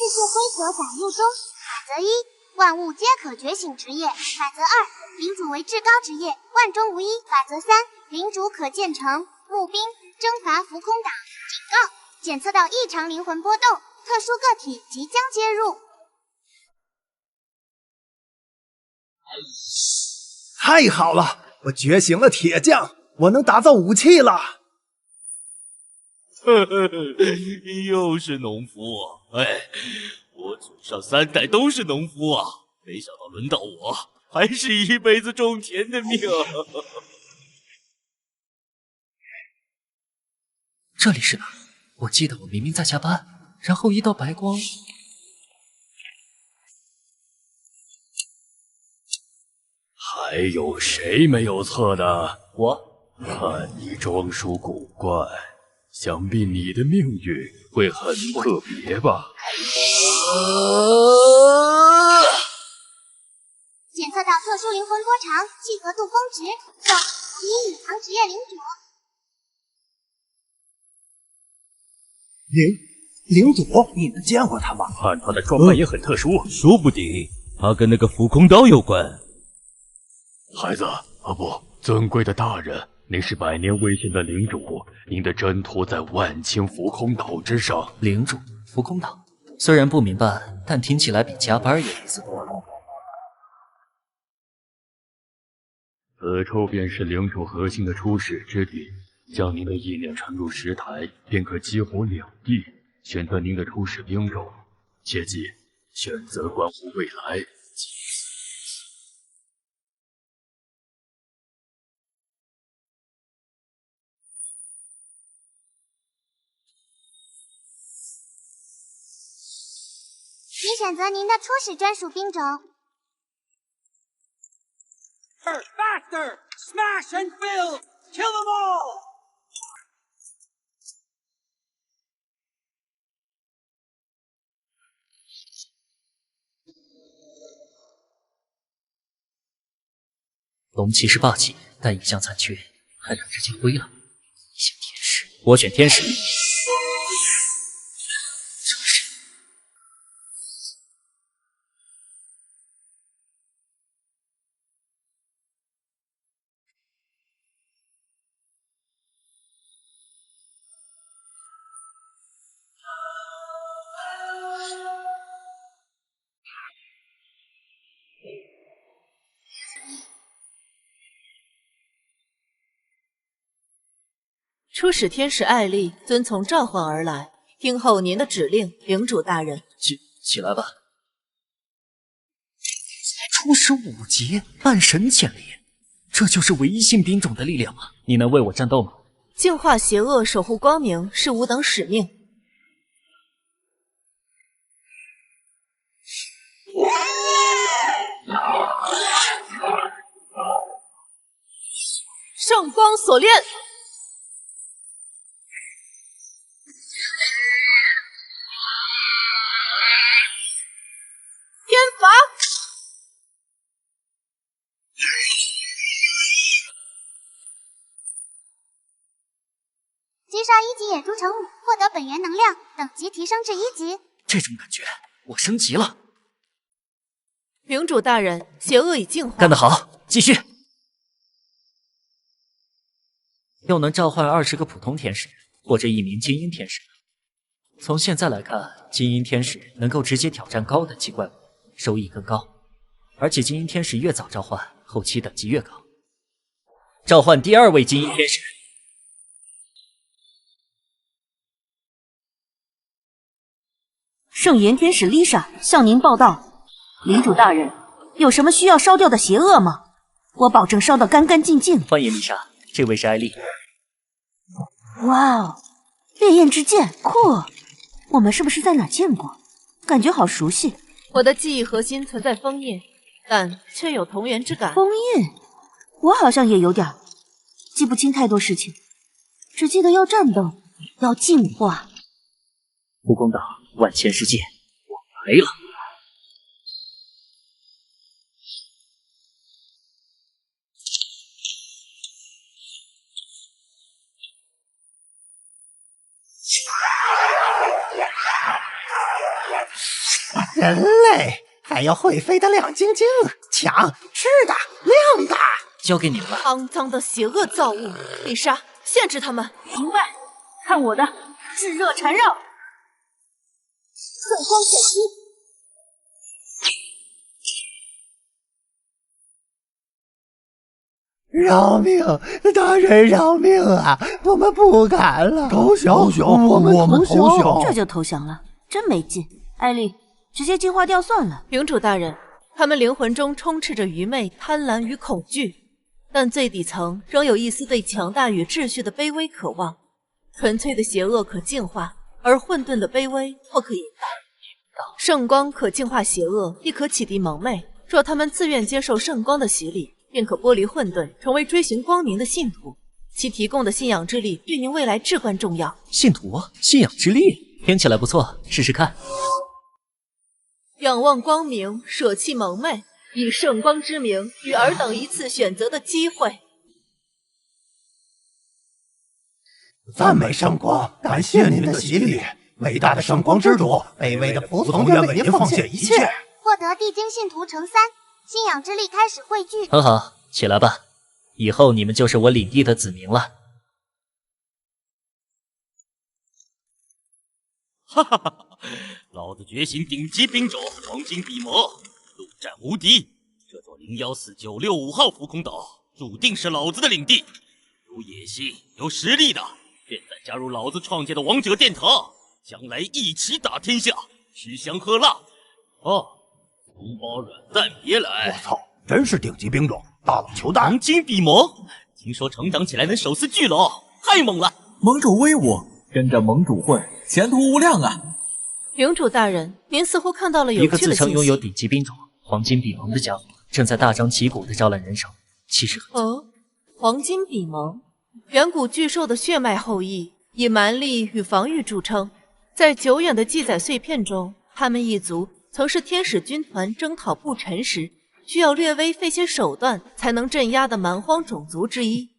界规则载入中。法则1：万物皆可觉醒职业。法则2：领主为至高职业，万中无一。法则3：领主可建成募兵，征伐浮空岛。警告：检测到异常灵魂波动，特殊个体即将接入。太好了，我觉醒了铁匠，我能打造武器了。又是农夫，哎，我祖上3代都是农夫啊，没想到轮到我，还是一辈子种田的命。这里是哪？我记得我明明在加班，然后一道白光。还有谁没有测的？我看你装束古怪，想必你的命运会很特别吧？检测到特殊灵魂波长，契合度峰值，送你隐藏职业领主。领主，你们见过他吗？看他的装扮也很特殊，说不定他跟那个浮空刀有关。孩子，不，尊贵的大人，您是百年危险的领主，您的征途在万顷浮空岛之上。领主，浮空岛，虽然不明白，但听起来比加班有意思多了。此处便是领主核心的出世之地，将您的意念传入石台，便可激活两地。选择您的出世兵种，切记，选择关乎未来。请选择您的初始专属兵种。Faster! Smash and fill! Kill them all! 龙骑士霸气，但一向残缺，害他直接灰了。选天使，我选天使。初始天使艾丽遵从召唤而来，听候您的指令，领主大人。起来吧。初始5级，半神潜力，这就是唯一性兵种的力量吗？你能为我战斗吗？净化邪恶，守护光明，是吾等使命。圣光锁链。天罚！击杀1级野猪乘5，获得本源能量，等级提升至1级。这种感觉，我升级了。领主大人，邪恶已净化。干得好，继续。又能召唤20个普通天使，或者1名精英天使。从现在来看，精英天使能够直接挑战高等级怪物，收益更高。而且精英天使越早召唤，后期等级越高。召唤第2位精英天使。圣炎天使丽莎向您报道，领主大人，有什么需要烧掉的邪恶吗？我保证烧得干干净净。欢迎丽莎，这位是艾丽。哇哦，烈焰之剑，酷！我们是不是在哪见过？感觉好熟悉。我的记忆核心存在封印，但却有同源之感。封印，我好像也有点，记不清太多事情，只记得要战斗，要进化。蜈蚣岛，万千世界，我来了！人类还要会飞的亮晶晶，抢吃的亮的。交给你们了。肮脏的邪恶造物，丽莎，限制他们。明白，看我的炙热缠绕，圣光显击。饶命！大人饶命啊！我们不敢了，投降！我们投降！这就投降了，真没劲。艾丽，直接进化掉算了。领主大人，他们灵魂中充斥着愚昧、贪婪与恐惧，但最底层仍有一丝对强大与秩序的卑微渴望。纯粹的邪恶可净化，而混沌的卑微或可引导。圣光可净化邪恶，亦可启迪蒙昧。若他们自愿接受圣光的洗礼，便可剥离混沌，成为追寻光明的信徒。其提供的信仰之力对您未来至关重要。信徒信仰之力，听起来不错，试试看。仰望光明，舍弃蒙昧，以圣光之名与尔等一次选择的机会。赞美圣光，感谢您的洗礼，伟大的圣光之主，卑微的仆从愿为您奉献一切。获得地精信徒乘3，信仰之力开始汇聚。很好，起来吧，以后你们就是我领地的子民了。哈哈哈！老子觉醒顶级兵种黄金笔魔，陆战无敌。这座014965号浮空岛注定是老子的领地。有野心、有实力的，现在加入老子创建的王者殿堂，将来一起打天下，吃香喝辣。同胞软蛋别来！我操，真是顶级兵种，大佬求大！黄金笔魔，听说成长起来能手撕巨龙，太猛了！盟主威武，跟着盟主混，前途无量啊！领主大人，您似乎看到了有趣的信息。一个自称拥有顶级兵种黄金笔盟的家伙，正在大张旗鼓地招揽人手，气势很强。黄金笔盟，远古巨兽的血脉后裔，以蛮力与防御著称。在久远的记载碎片中，他们一族曾是天使军团征讨不臣时需要略微费些手段才能镇压的蛮荒种族之一。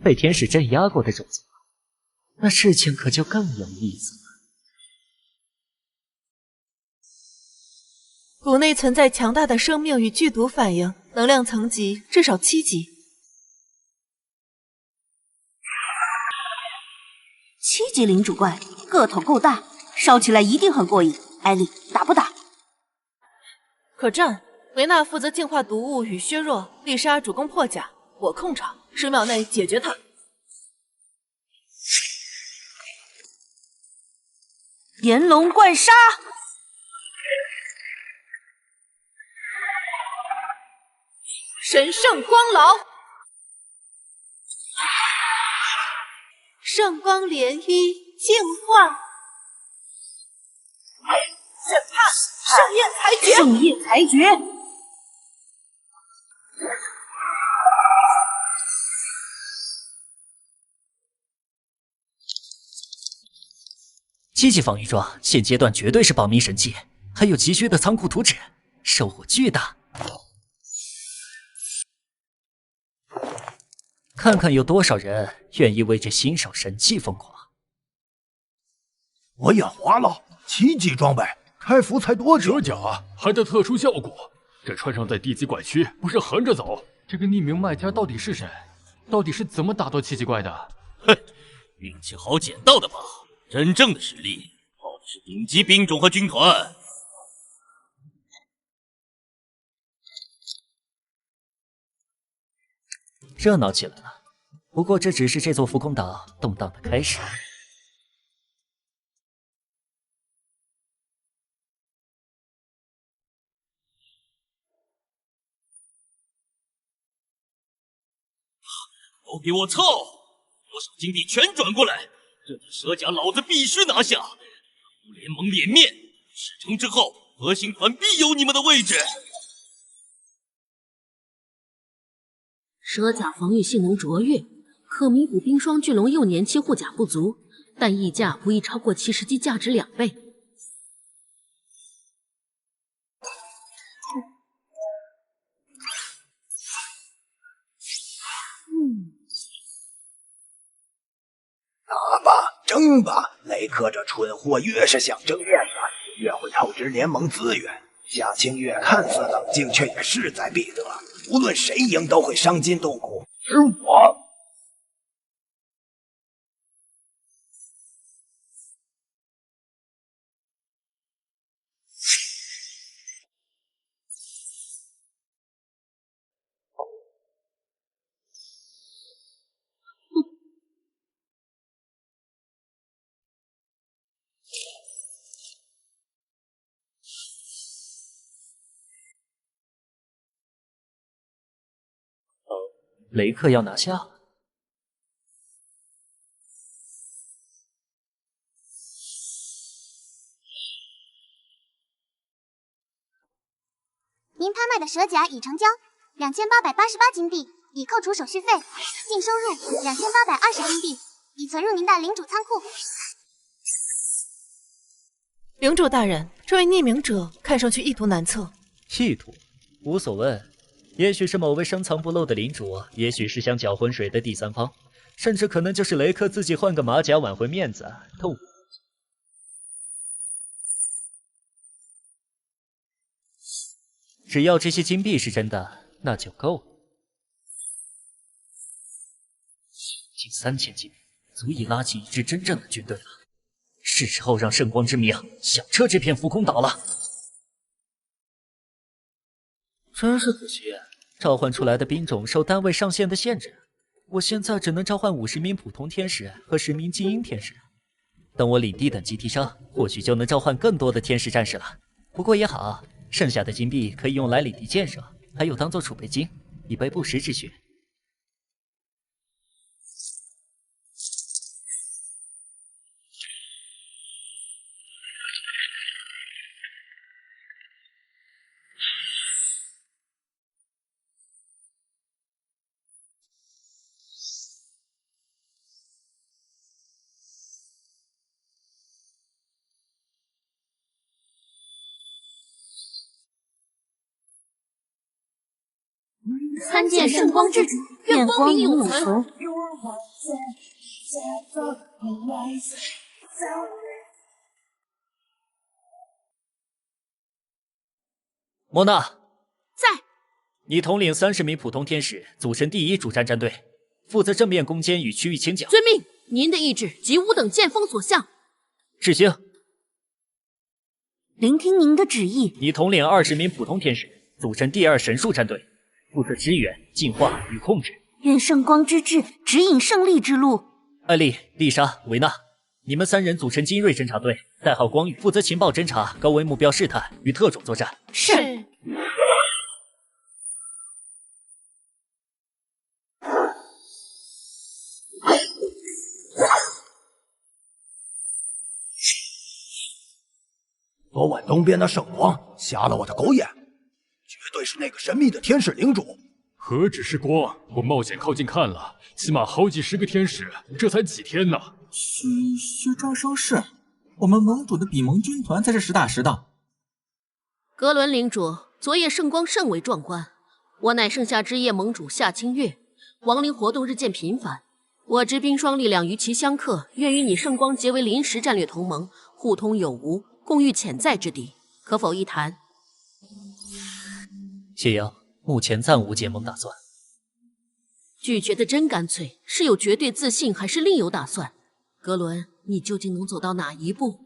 被天使镇压过的种族，那事情可就更有意思了。谷内存在强大的生命与剧毒反应，能量层级至少7级。7级领主怪，个头够大，烧起来一定很过瘾。艾丽，打不打？可战。维娜负责净化毒物与削弱，丽莎主攻破甲，我控场，10秒内解决他。炎龙贯杀！神圣光牢，圣光涟漪净化，审判，盛宴裁决，盛宴裁决。积极防御装，现阶段绝对是保命神器，还有急需的仓库图纸，收获巨大。看看有多少人愿意为这新手神器疯狂。我眼花了，7级装备开服才多久？蛇甲还带特殊效果，这穿上在地级管区不是横着走？这个匿名卖家到底是谁？到底是怎么打到7级怪的？哼，运气好捡到的吧？真正的实力靠的是顶级兵种和军团。热闹起来了，不过这只是这座浮空岛动荡的开始。都给我凑！多少金币全转过来！这点蛇甲老子必须拿下！乌联盟脸面，事成之后，核心团必有你们的位置。蛇甲防御性能卓越，可弥补冰霜巨龙幼年期护甲不足，但溢价不宜超过其实际价值2倍。打吧，争吧！雷克这蠢货越是想争艳的，越支联盟资源。夏清月看似冷静，却也势在必得。无论谁赢，都会伤筋动骨。而我，雷克要拿下。您拍卖的蛇甲已成交，2888金币，已扣除手续费，净收入2820金币，已存入您的领主仓库。领主大人，这位匿名者看上去意图难测。意图无所谓。也许是某位深藏不露的领主，也许是想搅浑水的第三方，甚至可能就是雷克自己换个马甲挽回面子，都只要这些金币是真的，那就够了。近3000金币，足以拉起一支真正的军队了。是时候让圣光之名响彻这片浮空岛了。真是可惜，召唤出来的兵种受单位上限的限制，我现在只能召唤50名普通天使和10名精英天使。等我领地等级提升，或许就能召唤更多的天使战士了。不过也好，剩下的金币可以用来领地建设，还有当做储备金，以备不时之需。参见圣光之主，愿光明永存。莫娜，在。你统领30名普通天使，组成第1主战战队，负责正面攻坚与区域清剿。遵命。您的意志及吾等见风所向。执行。聆听您的旨意。你统领20名普通天使，组成第2神术战队，负责支援、净化与控制。愿圣光之治指引胜利之路。艾丽、丽莎、维娜，你们3人组成精锐侦察队，代号光宇，负责情报侦察、高危目标试探与特种作战。是。昨晚东边的圣光瞎了我的狗眼，绝对是那个神秘的天使领主。何止是光，我冒险靠近看了，起码好几10个天使，这才几天呢。需招收是，我们盟主的比盟军团才是实打实的。格伦领主，昨夜圣光甚为壮观，我乃盛夏之夜盟主夏清月，亡灵活动日渐频繁，我之冰霜力量与其相克，愿与你圣光结为临时战略同盟，互通有无，共御潜在之敌，可否一谈？谢阳，目前暂无结盟打算。拒绝的真干脆，是有绝对自信，还是另有打算？格伦，你究竟能走到哪一步？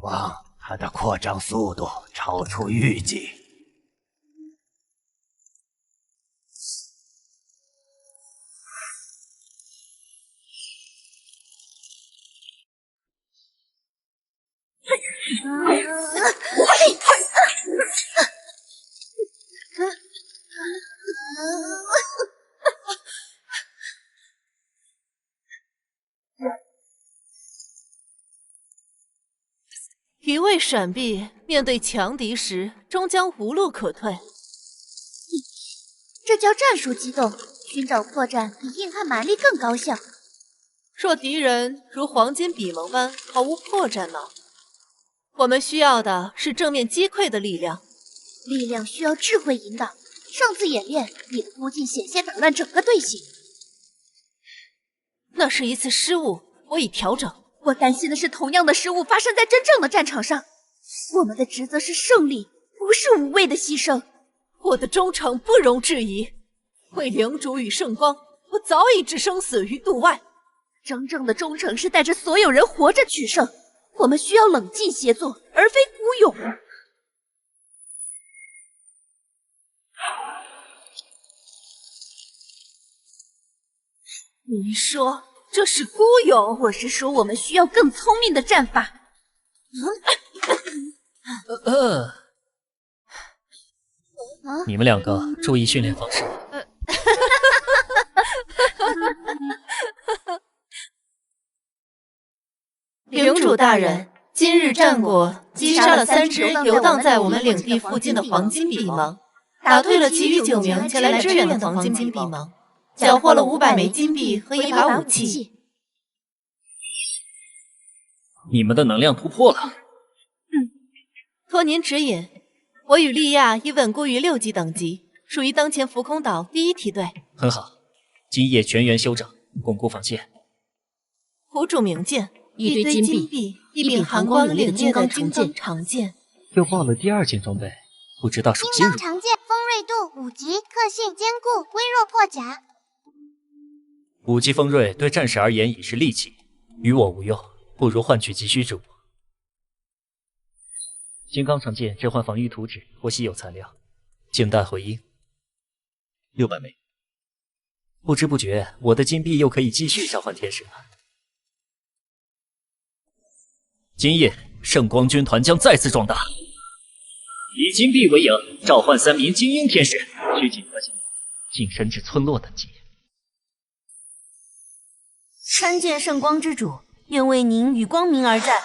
王，他的扩张速度超出预计。一味闪避，面对强敌时，终将无路可退。这叫战术机动，寻找破绽比硬汉蛮力更高效。若敌人如黄金比蒙般毫无破绽呢？我们需要的是正面击溃的力量。力量需要智慧引导。上次演练，你的突进险些打乱整个队形。那是一次失误，我已调整。我担心的是同样的失误发生在真正的战场上。我们的职责是胜利，不是无谓的牺牲。我的忠诚不容置疑，为领主与圣光，我早已置生死于度外。真正的忠诚是带着所有人活着取胜。我们需要冷静协作，而非孤勇。你说这是孤勇？我是说我们需要更聪明的战法。你们两个注意训练方式。领主大人，今日战果击杀了3只游荡在我们领地附近的黄金比蒙，打退了其余9名前来支援的黄金比蒙，缴获了500枚金币和一把武器。你们的能量突破了。托您指引，我与利亚已稳固于6级等级，属于当前浮空岛第1梯队。很好，今夜全员休整，巩固防线。苦主明鉴。一堆金币，一柄寒光凛冽的金刚长剑，又爆了第2件装备，不知道属性如何。金刚长剑，锋锐度5级，特性坚固，微弱破甲。5级锋锐对战士而言已是利器，与我无用，不如换取急需之物。金刚长剑置换防御图纸或稀有材料，静待回音。600枚。不知不觉，我的金币又可以继续召唤天使了。今夜，圣光军团将再次壮大。以金币为营，召唤3名精英天使，需几何星晋升至村落等级。参见圣光之主，愿为您与光明而战。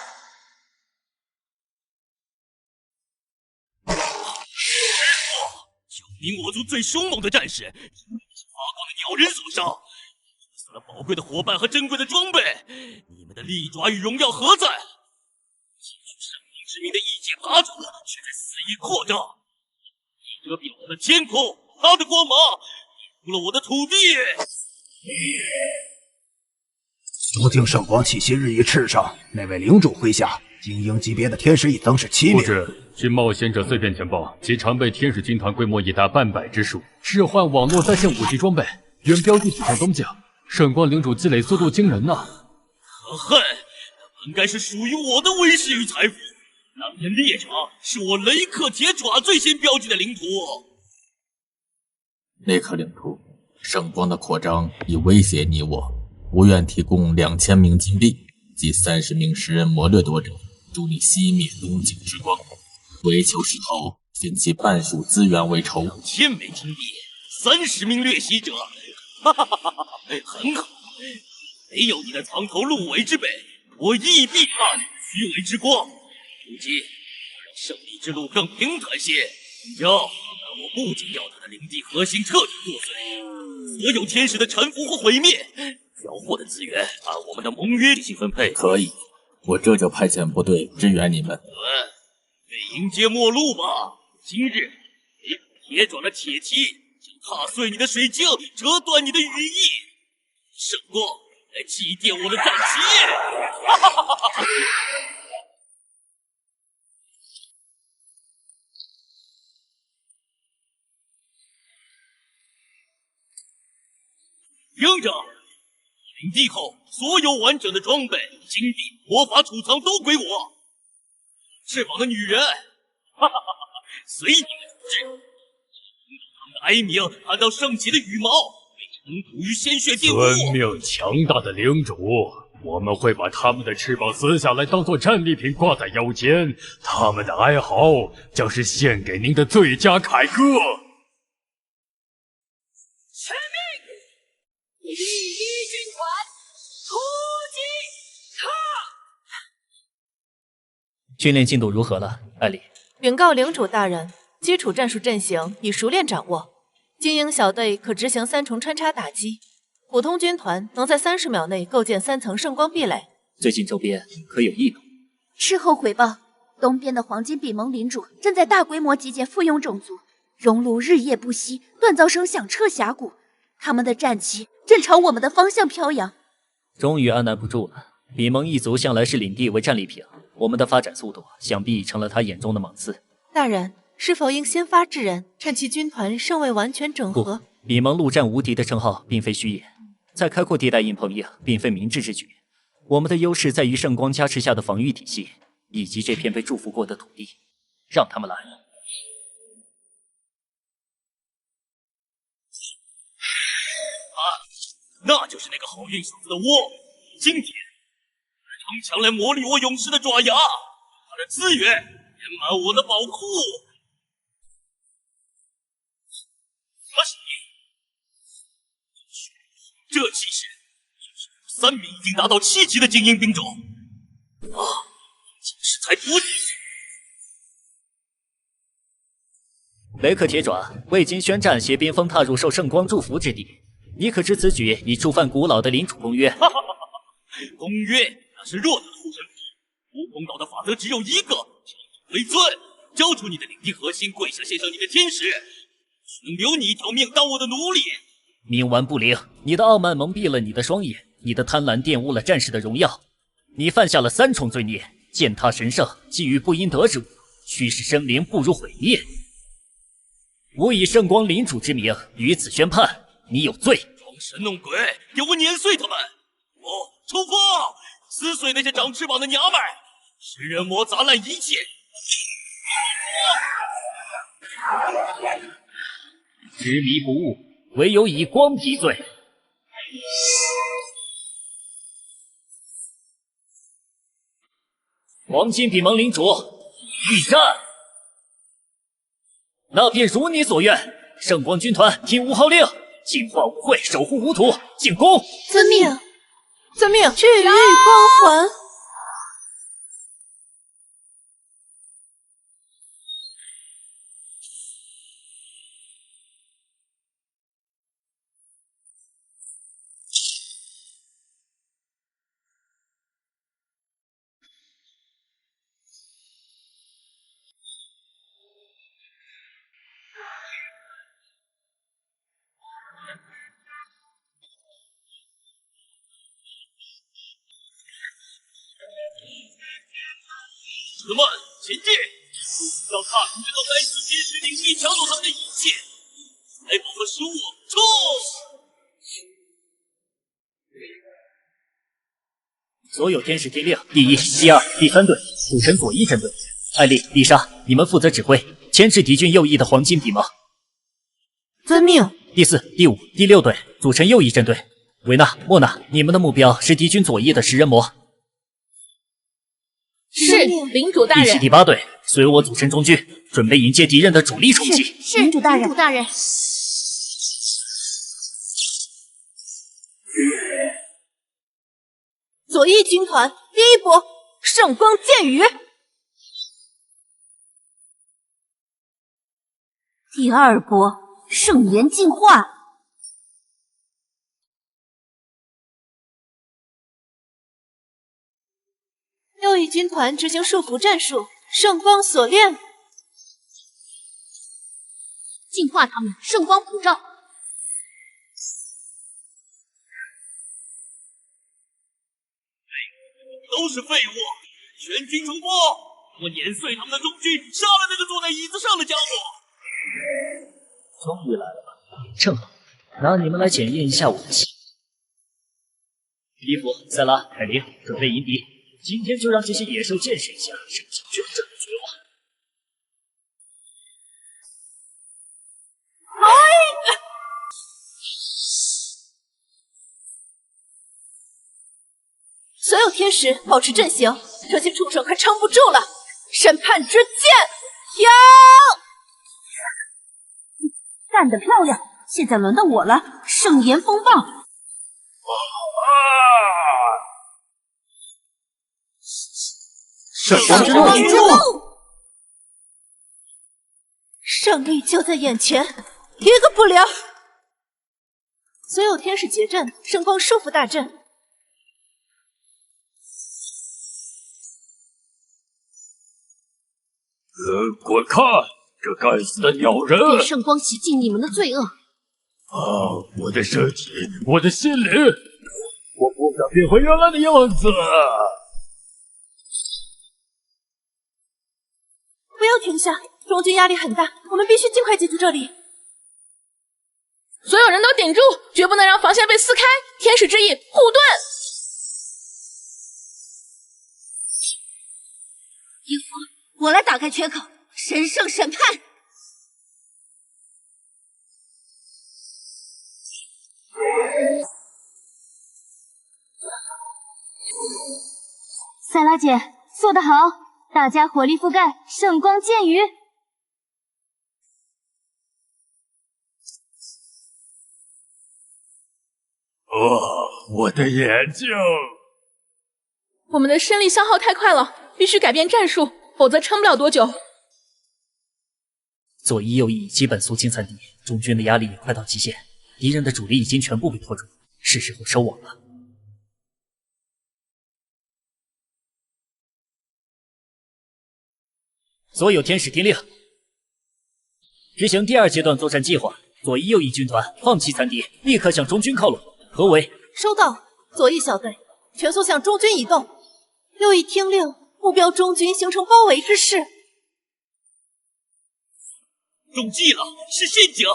九名我族最凶猛的战士，因为是发光的鸟人所杀，死了宝贵的伙伴和珍贵的装备。你们的利爪与荣耀何在？吸取圣灵之名的异界霸主，却在肆意扩张，遮蔽了我的天空，他的光芒玷污了我的土地。究竟圣光气息日益炽盛，那位领主麾下精英级别的天使已增至7名。不是，据冒险者碎片情报，其常备天使军团规模已达半百之数，置换网络在线5级装备，原标记史上东将。圣光领主积累速度惊人呐！可恨，那本该是属于我的威势与财富。那片猎场是我雷克铁爪最先标记的领土。雷克领土，圣光的扩张已威胁你我。我愿提供2000名金币及30名食人魔掠夺者，助你熄灭龙井之光。为求势头，分其半数资源为仇。2000枚金币，30名掠袭者，哈哈哈哈！很好，没有你的藏头露尾之辈，我亦必踏虚伪之光。如今，我让胜利之路更平坦些。但我不仅要他的领地核心彻底破碎，所有天使的臣服或毁灭。缴获的资源按我们的盟约进行分配。可以，我这就派遣部队支援你们。为迎接末路吧！今日，铁爪的铁蹄将踏碎你的水晶，折断你的羽翼。圣光来祭奠我的战旗！哈哈哈哈哈！营长。领地后，所有完整的装备、金币、魔法储藏都归我。翅膀的女人，哈哈哈哈！随你们处置。他们的哀鸣，看到圣骑的羽毛，被尘土与鲜血玷污。遵命强大的领主，我们会把他们的翅膀撕下来，当做战利品挂在腰间。他们的哀嚎，将是献给您的最佳凯歌。全命！第一军团突击他！训练进度如何了，艾莉？禀告领主大人，基础战术阵型已熟练掌握，精英小队可执行3重穿插打击，普通军团能在30秒内构建3层圣光壁垒。最近周边可有异动？事后回报，东边的黄金比蒙领主正在大规模集结附庸种族，熔炉日夜不息，锻造声响彻峡谷。他们的战旗正朝我们的方向飘扬。终于按捺不住了，比蒙一族向来是领地为战利品，我们的发展速度想必已成了他眼中的芒刺。大人，是否应先发制人，趁其军团尚未完全整合？不，比蒙陆战无敌的称号并非虚言，在开阔地带硬碰硬并非明智之举。我们的优势在于圣光加持下的防御体系，以及这片被祝福过的土地。让他们来。那就是那个好运小子的窝，今天城墙来磨砺我勇士的爪牙，他的资源填满我的宝库。什么声音？这气势，3名已经达到7级的精英兵种啊！仅是才多几。雷克铁爪未经宣战，携边锋踏入受圣光祝福之地。你可知此举已触犯古老的领主公约？公约那是偌大的护身符，悟空岛的法则只有一个：天地为尊。交出你的领地核心，跪下献上你的天使，只能留你一条命当我的奴隶。冥顽不灵，你的傲慢蒙蔽了你的双眼，你的贪婪玷污了战士的荣耀。你犯下了3重罪孽：践踏神圣，觊觎不应得之物，驱使生灵步入毁灭。吾以圣光领主之名于此宣判。你有罪！装神弄鬼，给我碾碎他们！冲锋！撕碎那些长翅膀的娘们！食人魔砸烂一切！执迷不悟，唯有以光抵罪。黄金比蒙领主，御战！那便如你所愿，圣光军团听吾号令。净化污秽，守护无土，进攻！遵命，遵命！治愈光环。子们，前进！要踏平这个该死结实领地抢走他们的一切！财宝和食物，冲！所有天使听令，第1、第2、第3队组成左翼阵队。艾丽、丽莎，你们负责指挥，牵制敌军右翼的黄金比蒙。遵命。第4、第5、第6队组成右翼阵队。维娜、莫娜，你们的目标是敌军左翼的食人魔。是，领主大人。第7、第8队随我组成中军，准备迎接敌人的主力冲击。是，领主大人。领主大人。左翼军团第1波，圣光剑雨。第2波，圣炎进化。右翼军团执行束缚战术，圣光锁链。净化他们，圣光普照。都是废物！全军冲锋！我碾碎他们的中军，杀了那个坐在椅子上的家伙！终于来了吧？正好，拿你们来检验一下我的心。伊芙、塞拉、凯琳，准备迎敌。今天就让这些野兽见识一下什么叫真正的绝望。所有天使保持阵型，这些畜生快撑不住了！审判之剑，停！干得漂亮！现在轮到我了，圣炎风暴！圣光之怒！胜利就在眼前，一个不留！所有天使结阵，圣光束缚大阵。滚开！这该死的鸟人！给圣光洗净你们的罪恶！我的身体，我的心灵，我不想变回原来的样子。不要停下，中军压力很大，我们必须尽快解决这里。所有人都顶住，绝不能让防线被撕开！天使之翼，护盾！鹰夫，我来打开缺口，神圣审判。塞拉姐，做得好！大家火力覆盖，圣光剑雨。我的眼睛！我们的胜利消耗太快了，必须改变战术，否则撑不了多久。左一右一基本肃清残敌，中军的压力也快到极限，敌人的主力已经全部被拖住，是时候收网了。所有天使听令，执行第2阶段作战计划。左一右一军团放弃残敌，立刻向中军靠拢。合围。收到。左翼小队，全速向中军移动。右翼听令，目标中军形成包围之势。中计了，是陷阱！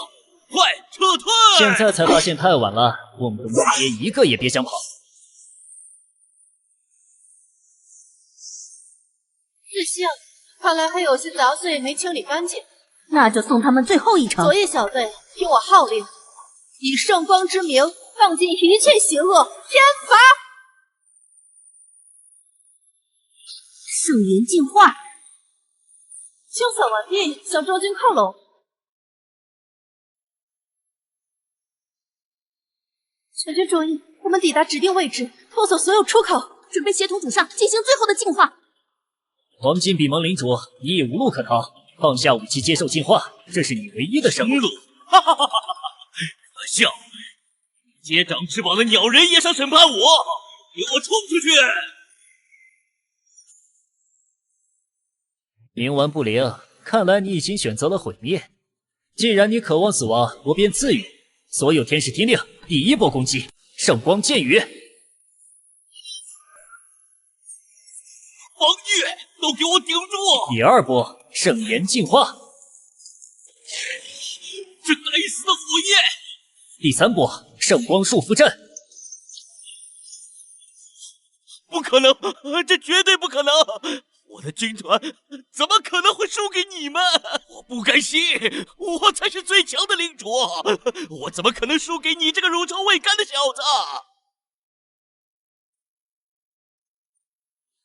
快撤退！现在才发现太晚了，我们的母爹一个也别想跑。日向，看来还有些杂碎没清理干净。那就送他们最后一程。左翼小队，听我号令，以圣光之名，荡尽一切邪恶，天罚！圣元净化，清扫完毕，向中军靠拢。全军注意，我们抵达指定位置，封锁所有出口，准备协同主上进行最后的净化。黄金比蒙领主，你已无路可逃，放下武器接受净化，这是你唯一的生路。哈哈哈哈哈！可笑！接长翅膀的鸟人也想审判我，给我冲出去！冥顽不灵，看来你已经选择了毁灭。既然你渴望死亡，我便赐予所有天使听令，第1波攻击，圣光剑雨。防御，都给我顶住！第2波，圣炎净化。这该死的火焰！第3波，圣光束缚阵。不可能，这绝对不可能！我的军团怎么可能会输给你们？我不甘心，我才是最强的领主，我怎么可能输给你这个乳臭未干的小子？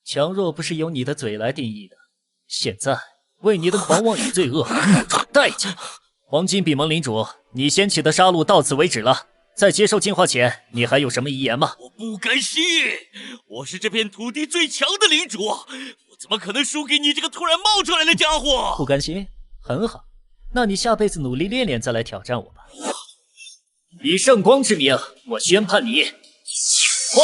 强弱不是由你的嘴来定义的，现在为你的狂妄与罪恶付出代价。黄金比蒙领主，你掀起的杀戮到此为止了。在接受净化前，你还有什么遗言吗？我不甘心，我是这片土地最强的领主，我怎么可能输给你这个突然冒出来的家伙？不甘心，很好，那你下辈子努力练练，再来挑战我吧。以圣光之名，我宣判你净化。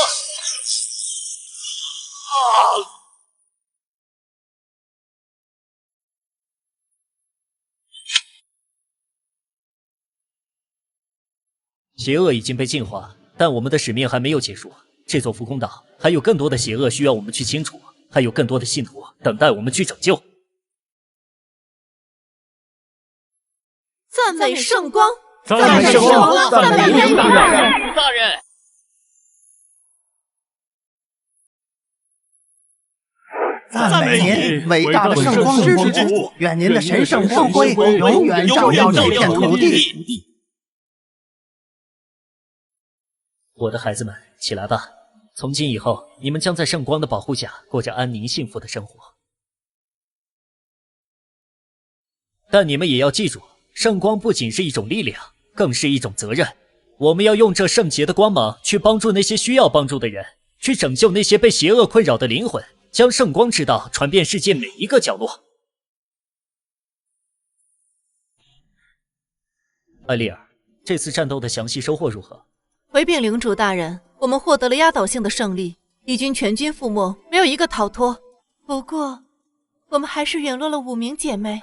邪恶已经被净化，但我们的使命还没有结束。这座浮空岛还有更多的邪恶需要我们去清除，还有更多的信徒等待我们去拯救。赞美圣光，赞美圣光，赞美领主大人！大人，赞美您，伟大的圣光之主！愿您的神圣光辉永远照耀这片土地。我的孩子们，起来吧！从今以后，你们将在圣光的保护下过着安宁幸福的生活。但你们也要记住，圣光不仅是一种力量，更是一种责任。我们要用这圣洁的光芒去帮助那些需要帮助的人，去拯救那些被邪恶困扰的灵魂，将圣光之道传遍世界每一个角落。艾丽尔，这次战斗的详细收获如何？回禀领主大人，我们获得了压倒性的胜利，敌军全军覆没，没有一个逃脱。不过，我们还是陨落了5名姐妹。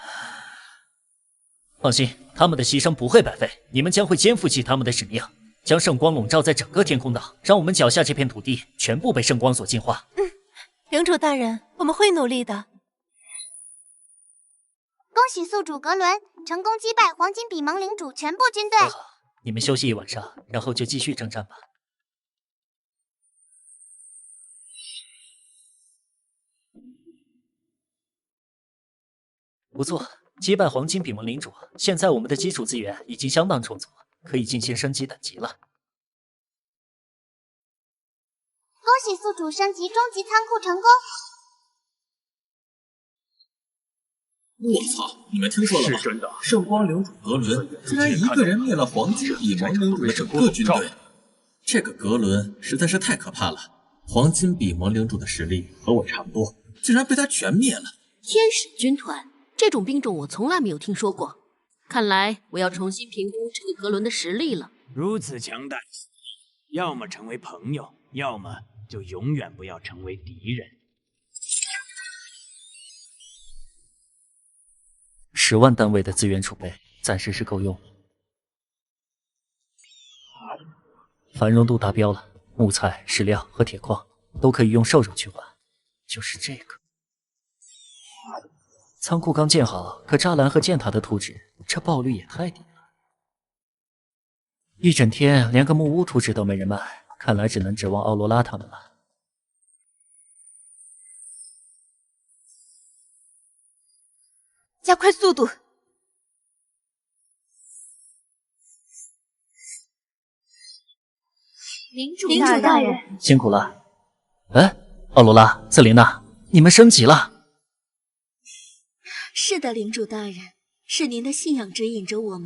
放心，他们的牺牲不会白费，你们将会肩负起他们的使命。将圣光笼罩在整个天空岛，让我们脚下这片土地全部被圣光所净化。领主大人，我们会努力的。恭喜宿主格伦成功击败黄金比蒙领主全部军队。你们休息一晚上，然后就继续征战吧。不错，击败黄金比蒙领主，现在我们的基础资源已经相当充足，可以进行升级等级了。恭喜宿主升级终极仓库成功。我操！你们听说了吗？是真的。圣光领主格伦竟然一个人灭了黄金比蒙领主的整个军队，这个格伦实在是太可怕了。黄金比蒙领主的实力和我差不多，竟然被他全灭了。天使军团这种兵种我从来没有听说过，看来我要重新评估这个格伦的实力了。如此强大，要么成为朋友，要么就永远不要成为敌人。10万单位的资源储备暂时是够用。繁荣度达标了，木材、石料和铁矿都可以用兽肉去换。就是这个。仓库刚建好，可栅栏和箭塔的图纸，这爆率也太低了。一整天连个木屋图纸都没人卖，看来只能指望奥罗拉他们了。加快速度！领主大人，辛苦了。哎，奥罗拉、瑟琳娜，你们升级了。是的，领主大人，是您的信仰指引着我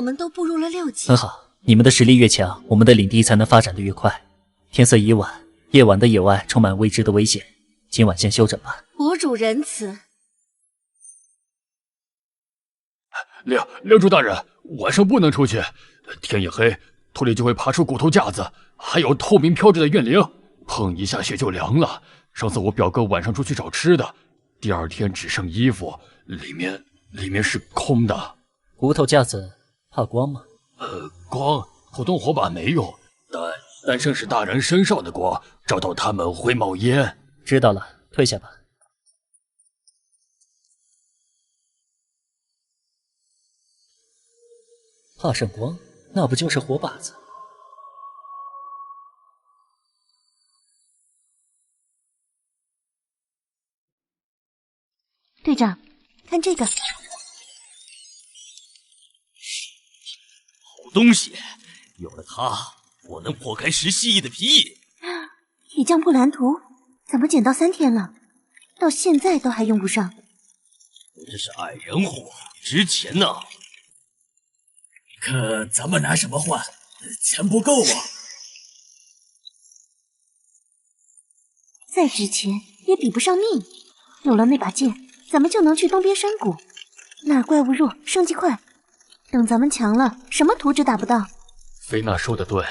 们都步入了6级。很好，你们的实力越强，我们的领地才能发展得越快。天色已晚，夜晚的野外充满未知的危险，今晚先休整吧。国主仁慈。领主大人，晚上不能出去，天一黑，土里就会爬出骨头架子，还有透明飘着的怨灵，碰一下血就凉了。上次我表哥晚上出去找吃的，第2天只剩衣服，里面是空的。骨头架子怕光吗？光普通火把没用，但圣使大人身上的光照到他们会冒烟。知道了，退下吧。怕圣光，那不就是火把子？队长，看这个。好东西，有了它，我能破开10蜥蜴的皮。铁匠铺蓝图怎么捡到3天了，到现在都还用不上。这是矮人货，值钱呢。可咱们拿什么换？钱不够啊！再值钱也比不上命。有了那把剑，咱们就能去东边山谷。那儿怪物弱，升级快。等咱们强了，什么图纸打不到？菲娜说的对，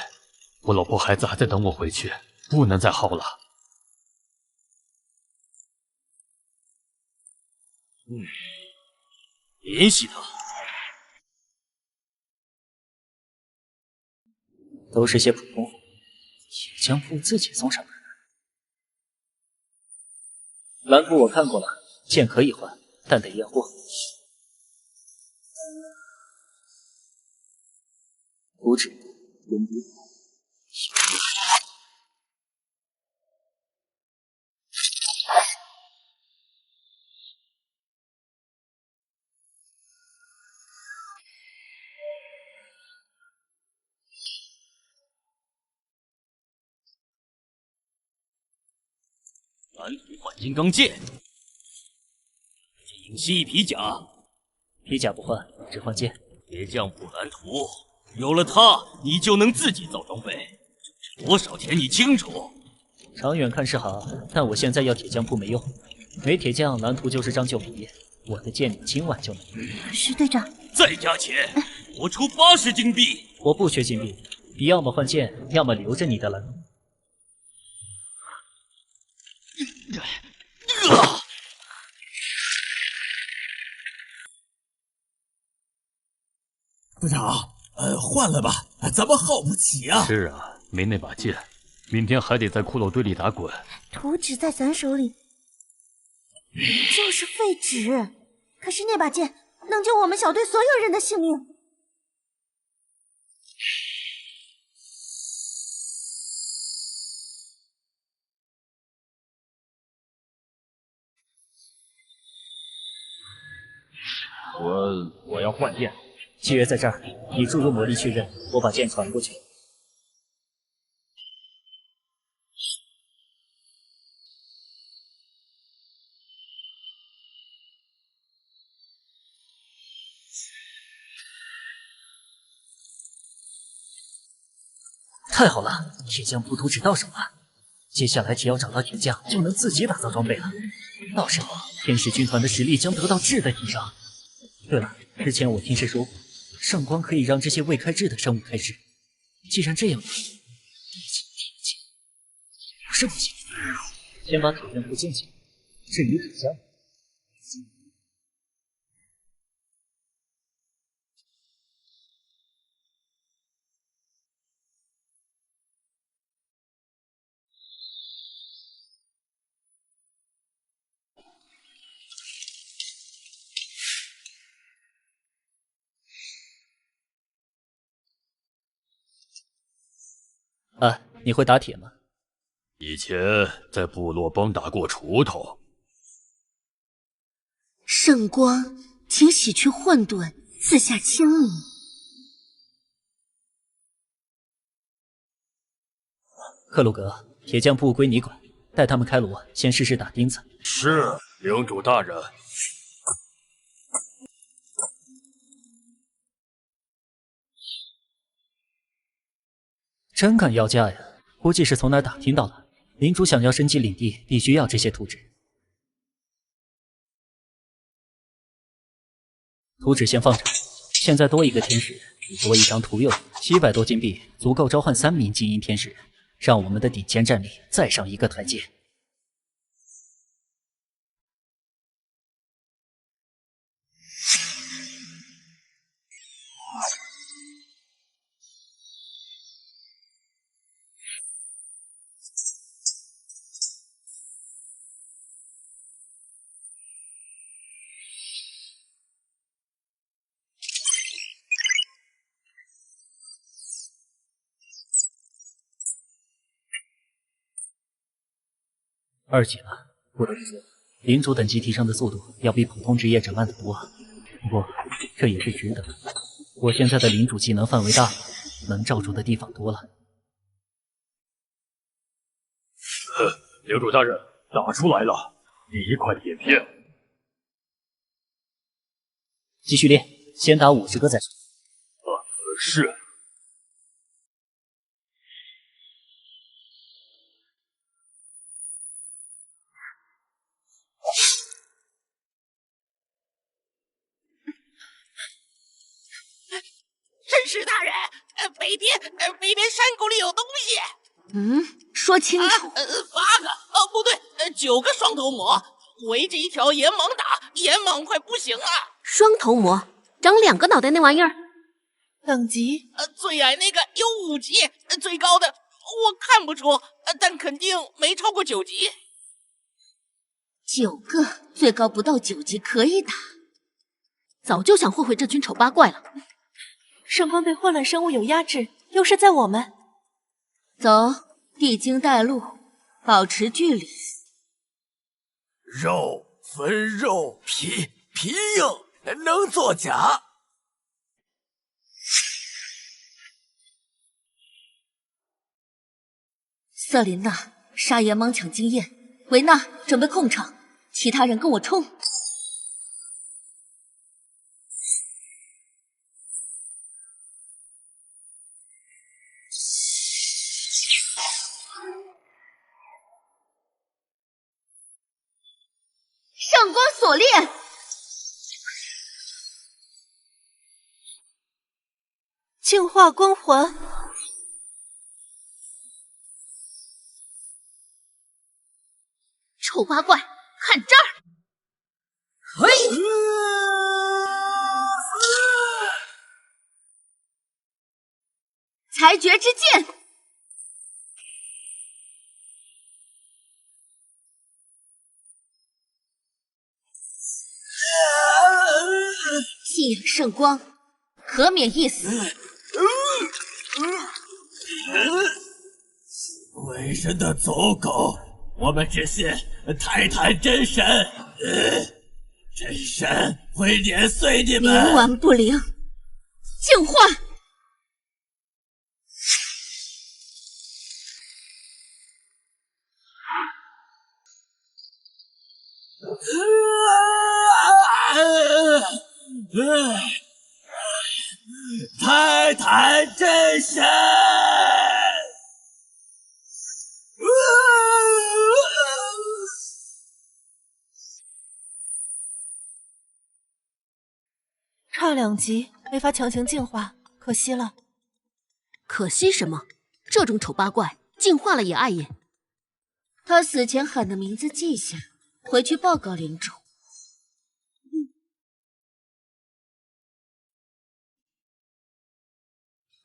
我老婆孩子还在等我回去，不能再耗了。联系他。都是些普通货，铁匠铺自己送上门。蓝图我看过了，剑可以换，但得验货。图纸用笔。蓝图换金刚剑，银蜥蜴皮甲，皮甲不换，只换剑。铁匠铺蓝图，有了它，你就能自己造装备。这多少钱你清楚？长远看是好，但我现在要铁匠铺没用，没铁匠，蓝图就是张旧皮。我的剑你今晚就能用。是队长。再加钱，我出80金币。我不缺金币，你要么换剑，要么留着你的蓝图。队长，换了吧，咱们耗不起啊。是啊，没那把剑，明天还得在骷髅堆里打滚。图纸在咱手里就是废纸，可是那把剑能救我们小队所有人的性命。我要换剑。契约在这儿，你注入魔力确认，我把剑传过去。太好了，铁匠布图纸到手了。接下来只要找到铁匠，就能自己打造装备了。到时候，天使军团的实力将得到质的提升。对了，之前我听谁说过，圣光可以让这些未开智的生物开智。既然这样，地精不是不行。先把铁匠铺建起来，至于铁匠，啊，你会打铁吗？以前在部落帮打过锄头。圣光，请洗去混沌，赐下清明。克鲁格，铁匠铺归你管，带他们开锣，先试试打钉子。是，领主大人。真敢要价呀！估计是从哪儿打听到的。领主想要升级领地，必须要这些图纸。图纸先放着，现在多一个天使，比多一张图有700多金币，足够召唤3名精英天使，让我们的顶尖战力再上一个台阶。2级了，不得不说，领主等级提升的速度要比普通职业者慢得多。不过这也是值得的，我现在的领主技能范围大了，能罩住的地方多了。领主大人，打出来了，第1块铁片。继续练，先打50个再说。是。真实大人，北边山谷里有东西。说清楚。8个，不对，9个双头魔围着一条岩蟒打，岩蟒快不行了。双头魔，长2个脑袋那玩意儿。等级？最矮那个有5级，最高的我看不出，但肯定没超过9级。9个，最高不到9级可以打。早就想会会这群丑八怪了。圣光对混乱生物有压制，优势在我们。走，地精带路，保持距离。肉分肉，皮硬，能作假。瑟琳娜，杀岩蟒抢经验。维纳，准备控场，其他人跟我冲。圣光锁链，净化光环，丑八怪，看这儿！嘿！裁决之剑。夕阳圣光，可免一死。鬼神的走狗，我们只信泰坦真神，真神会碾碎你们。冥顽不灵，净化。泰坦真神！差2级，没法强行净化，可惜了。可惜什么？这种丑八怪，净化了也碍眼。他死前喊的名字记下，回去报告领主。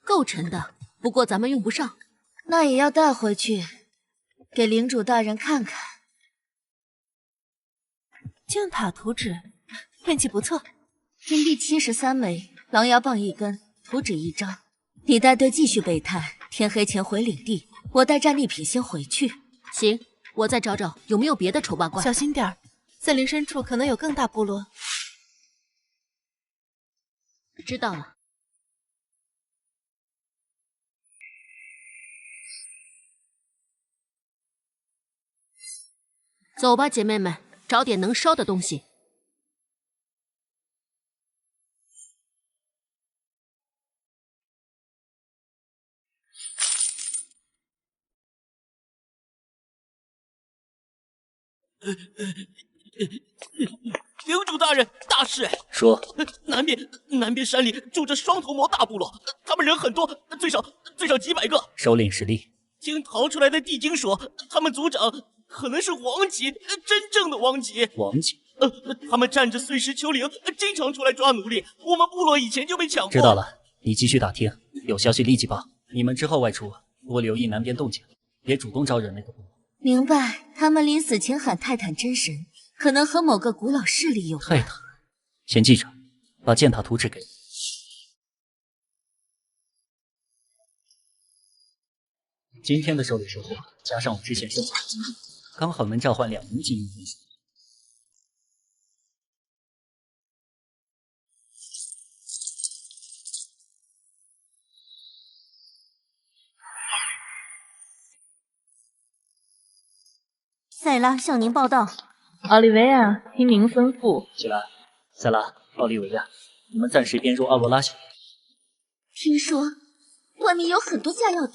够沉的，不过咱们用不上。那也要带回去，给领主大人看看。剑塔图纸，运气不错。金币73枚，狼牙棒1根，图纸1张。你带队继续备炭，天黑前回领地。我带战利品先回去。行，我再找找有没有别的丑八怪。小心点儿，森林深处可能有更大部落。知道了。走吧，姐妹们，找点能烧的东西。领主大人，大事！说，南边山里住着双头魔大部落，他们人很多，最少几百个。首领实力。听逃出来的地精说，他们族长可能是王级，真正的王级。王级？他们占着碎石丘陵，经常出来抓奴隶。我们部落以前就被抢过。知道了，你继续打听，有消息立即报。你们之后外出，多留意南边动静，别主动招惹那个部落。明白。他们临死前喊泰坦真神，可能和某个古老势力有关。泰坦，先记着，把剑塔图纸给我。今天的狩猎收获，加上我之前收获的经验，刚好能召唤2名精英天使。塞拉向您报道。奥利维亚，听您吩咐。起来，塞拉、奥利维亚，你们暂时编入奥罗拉小队。听说外面有很多炸药岛。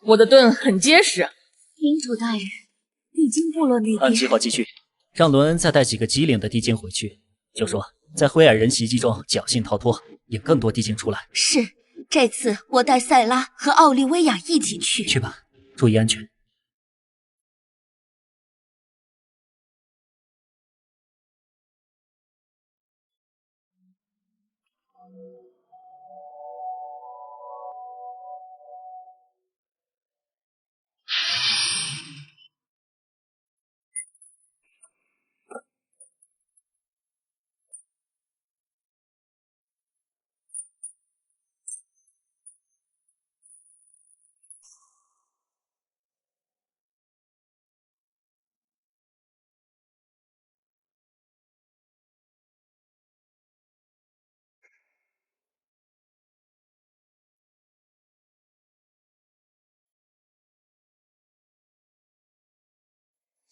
我的盾很结实。领主大人，地精部落那边。按计划继续，让伦恩再带几个机灵的地精回去，就说在灰矮人袭击中侥幸逃脱，引更多地精出来。是，这次我带塞拉和奥利维亚一起去。去吧，注意安全。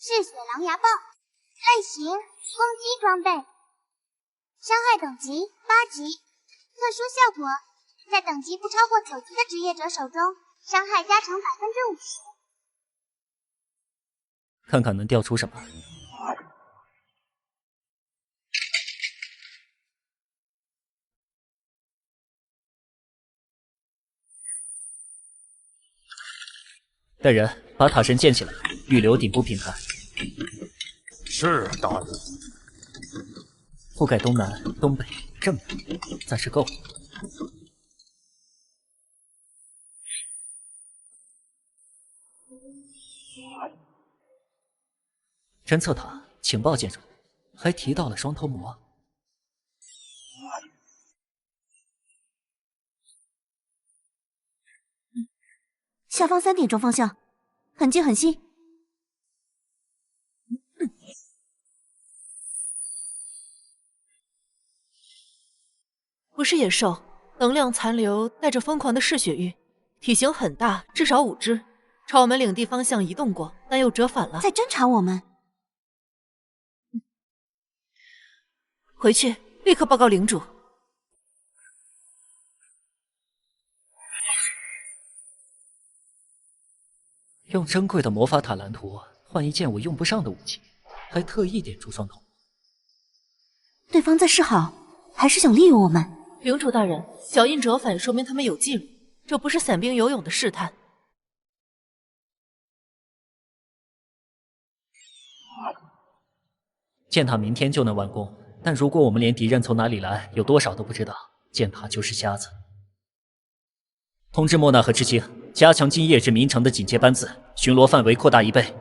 嗜血狼牙棒，类型攻击装备，伤害等级8级，特殊效果，在等级不超过9级的职业者手中，伤害加成50%。看看能调出什么。带人把塔神建起来，预留顶部平台。是，大人。覆盖东南、东北、正北，暂时够了。侦测塔、情报建筑，还提到了双头魔。下方3点钟方向，很近很近。不是野兽，能量残留带着疯狂的嗜血欲，体型很大，至少5只，朝我们领地方向移动过，但又折返了。在侦查我们。回去，立刻报告领主。用珍贵的魔法塔蓝图换一件我用不上的武器，还特意点出双头。对方在示好，还是想利用我们？领主大人，小印折返说明他们有记录，这不是散兵游勇的试探。箭塔明天就能完工，但如果我们连敌人从哪里来有多少都不知道，箭塔就是瞎子。通知莫娜和知青，加强今夜至明城的警戒班次，巡逻范围扩大1倍。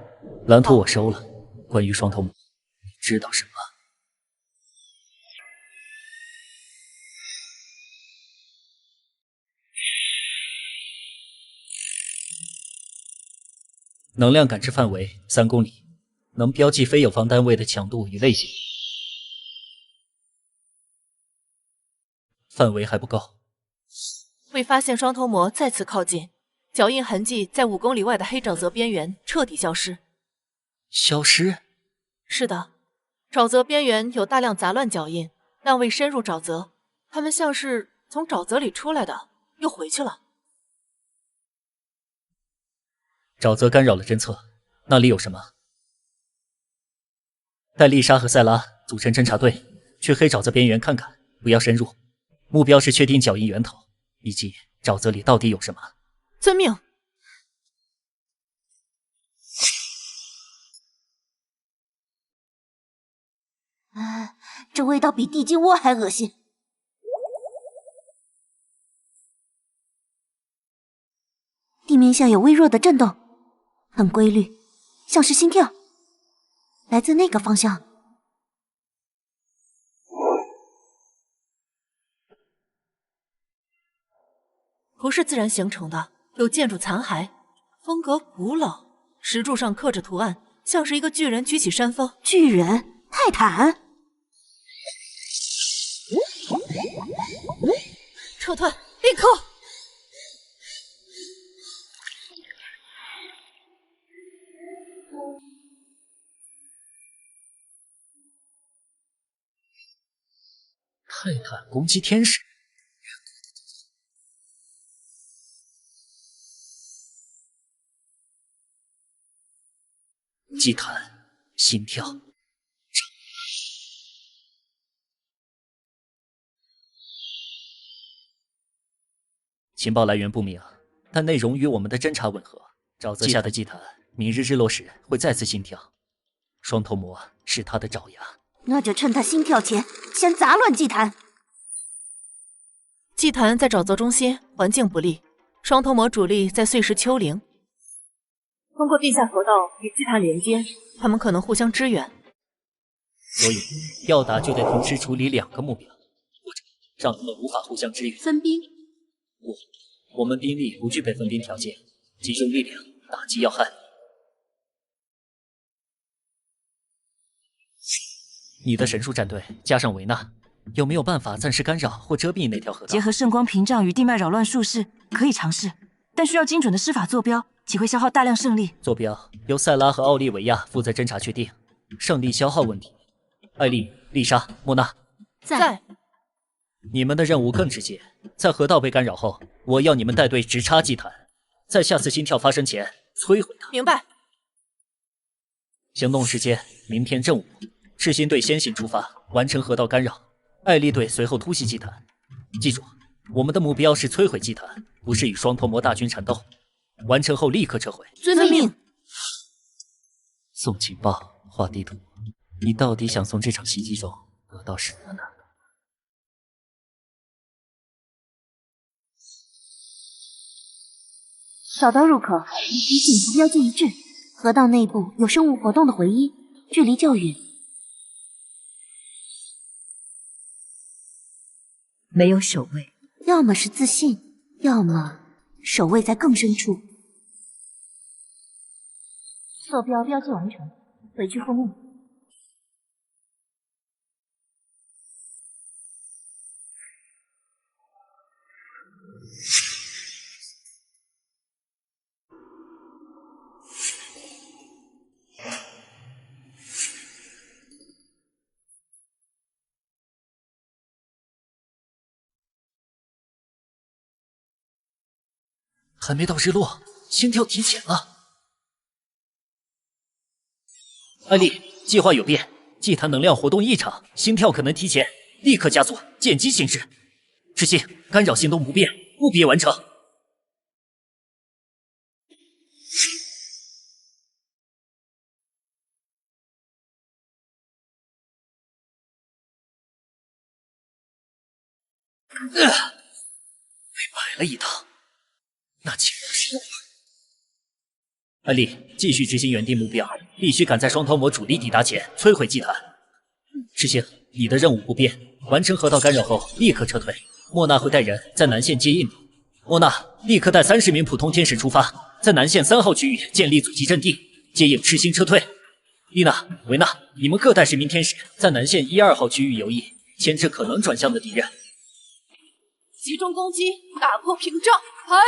蓝图我收了，关于双头魔，你知道什么？能量感知范围3公里，能标记非友方单位的强度与类型。范围还不够。为发现双头魔再次靠近，脚印痕迹在5公里外的黑沼泽边缘彻底消失。消失？是的，沼泽边缘有大量杂乱脚印，但未深入沼泽，他们像是从沼泽里出来的，又回去了。沼泽干扰了侦测，那里有什么？带丽莎和塞拉组成侦察队，去黑沼泽边缘看看，不要深入。目标是确定脚印源头，以及沼泽里到底有什么。遵命。这味道比地鸡窝还恶心。地面下有微弱的震动，很规律，像是心跳，来自那个方向。不是自然形成的，有建筑残骸，风格古老，石柱上刻着图案，像是一个巨人举起山峰。巨人？泰坦？撤退，立刻！泰坦攻击天使？祭坛，心跳。情报来源不明，但内容与我们的侦查吻合。沼泽下的祭坛，明日日落时会再次心跳。双头魔是他的爪牙，那就趁他心跳前，先砸乱祭坛。祭坛在沼泽中心，环境不利。双头魔主力在碎石丘陵，通过地下河道与祭坛连接，他们可能互相支援。所以要打就得同时处理2个目标，或者让他们无法互相支援。分兵？我们兵力不具备分兵条件，集中力量打击要害。你的神树战队加上维纳，有没有办法暂时干扰或遮蔽那条河道？结合圣光屏障与地脉扰乱术士，可以尝试，但需要精准的施法坐标，且会消耗大量圣力。坐标由塞拉和奥利维亚负责侦查确定，圣力消耗问题。艾丽、丽莎、莫娜在。你们的任务更直接，在河道被干扰后，我要你们带队直插祭坛，在下次心跳发生前摧毁它。明白。行动时间：明天正午。赤心队先行出发，完成河道干扰；艾丽队随后突袭祭坛。记住，我们的目标是摧毁祭坛，不是与双头魔大军缠斗。完成后立刻撤回。遵命。送情报，画地图。你到底想从这场袭击中得到什么呢？找到入口，与警图标记一致。河道内部有生物活动的回音，距离较远。没有守卫，要么是自信，要么守卫在更深处。坐标标记完成，回去复命。还没到日落，心跳提前了。艾丽，计划有变，祭坛能量活动异常，心跳可能提前，立刻加速，见机行事。知信，干扰行动不变，务必完成。被摆了一趟，那竟然是我。艾丽，继续执行原定目标，必须赶在双头魔主力抵达前摧毁祭坛。知行，你的任务不变，完成河道干扰后立刻撤退。莫娜会带人在南线接应你。莫娜，立刻带30名普通天使出发，在南线3号区域建立阻击阵地，接应赤星撤退。丽娜、维娜，你们各带10名天使，在南线1、2号区域游弋，牵制可能转向的敌人。集中攻击，打破屏障！哎！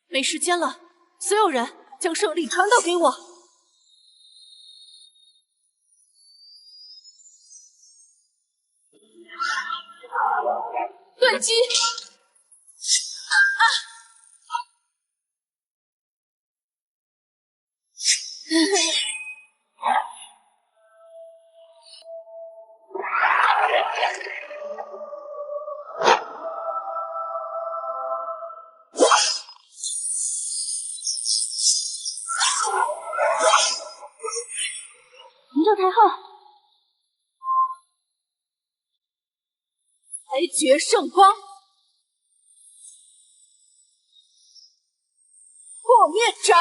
没时间了，所有人将胜利传导给我。断击！灵咒太后，裁决圣光，破灭斩！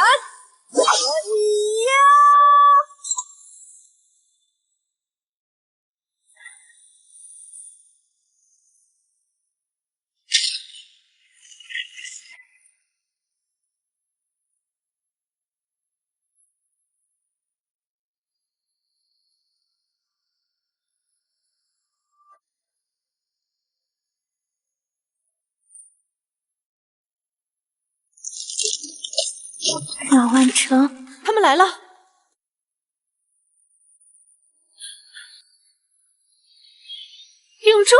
要完成。他们来了。顶住！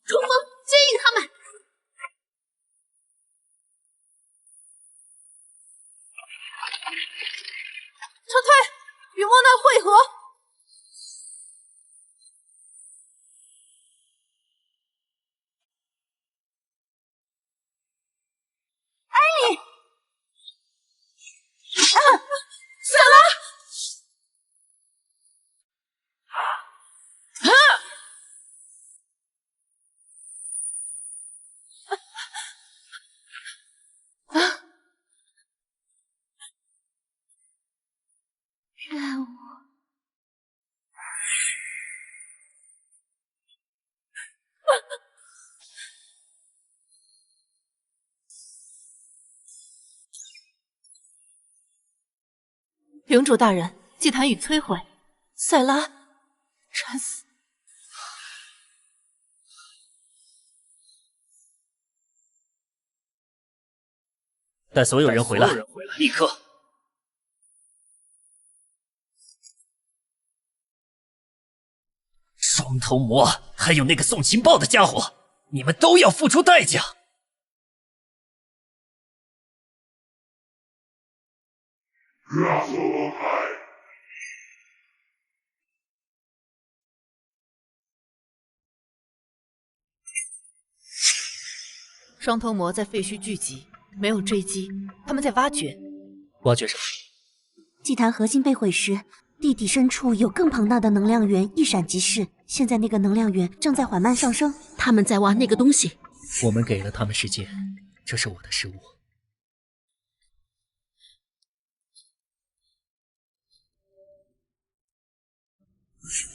冲锋，接应他们！撤退，与莫奈会合。塞拉！任务领主大人，祭坛已摧毁，塞拉惨死。带所有人回来，立刻！双头魔，还有那个送情报的家伙，你们都要付出代价！让我开！双头魔在废墟聚集，没有追击，他们在挖掘。挖掘什么？祭坛核心被毁时，地底深处有更庞大的能量源一闪即逝，现在那个能量源正在缓慢上升。他们在挖那个东西。我们给了他们时间，这是我的失误。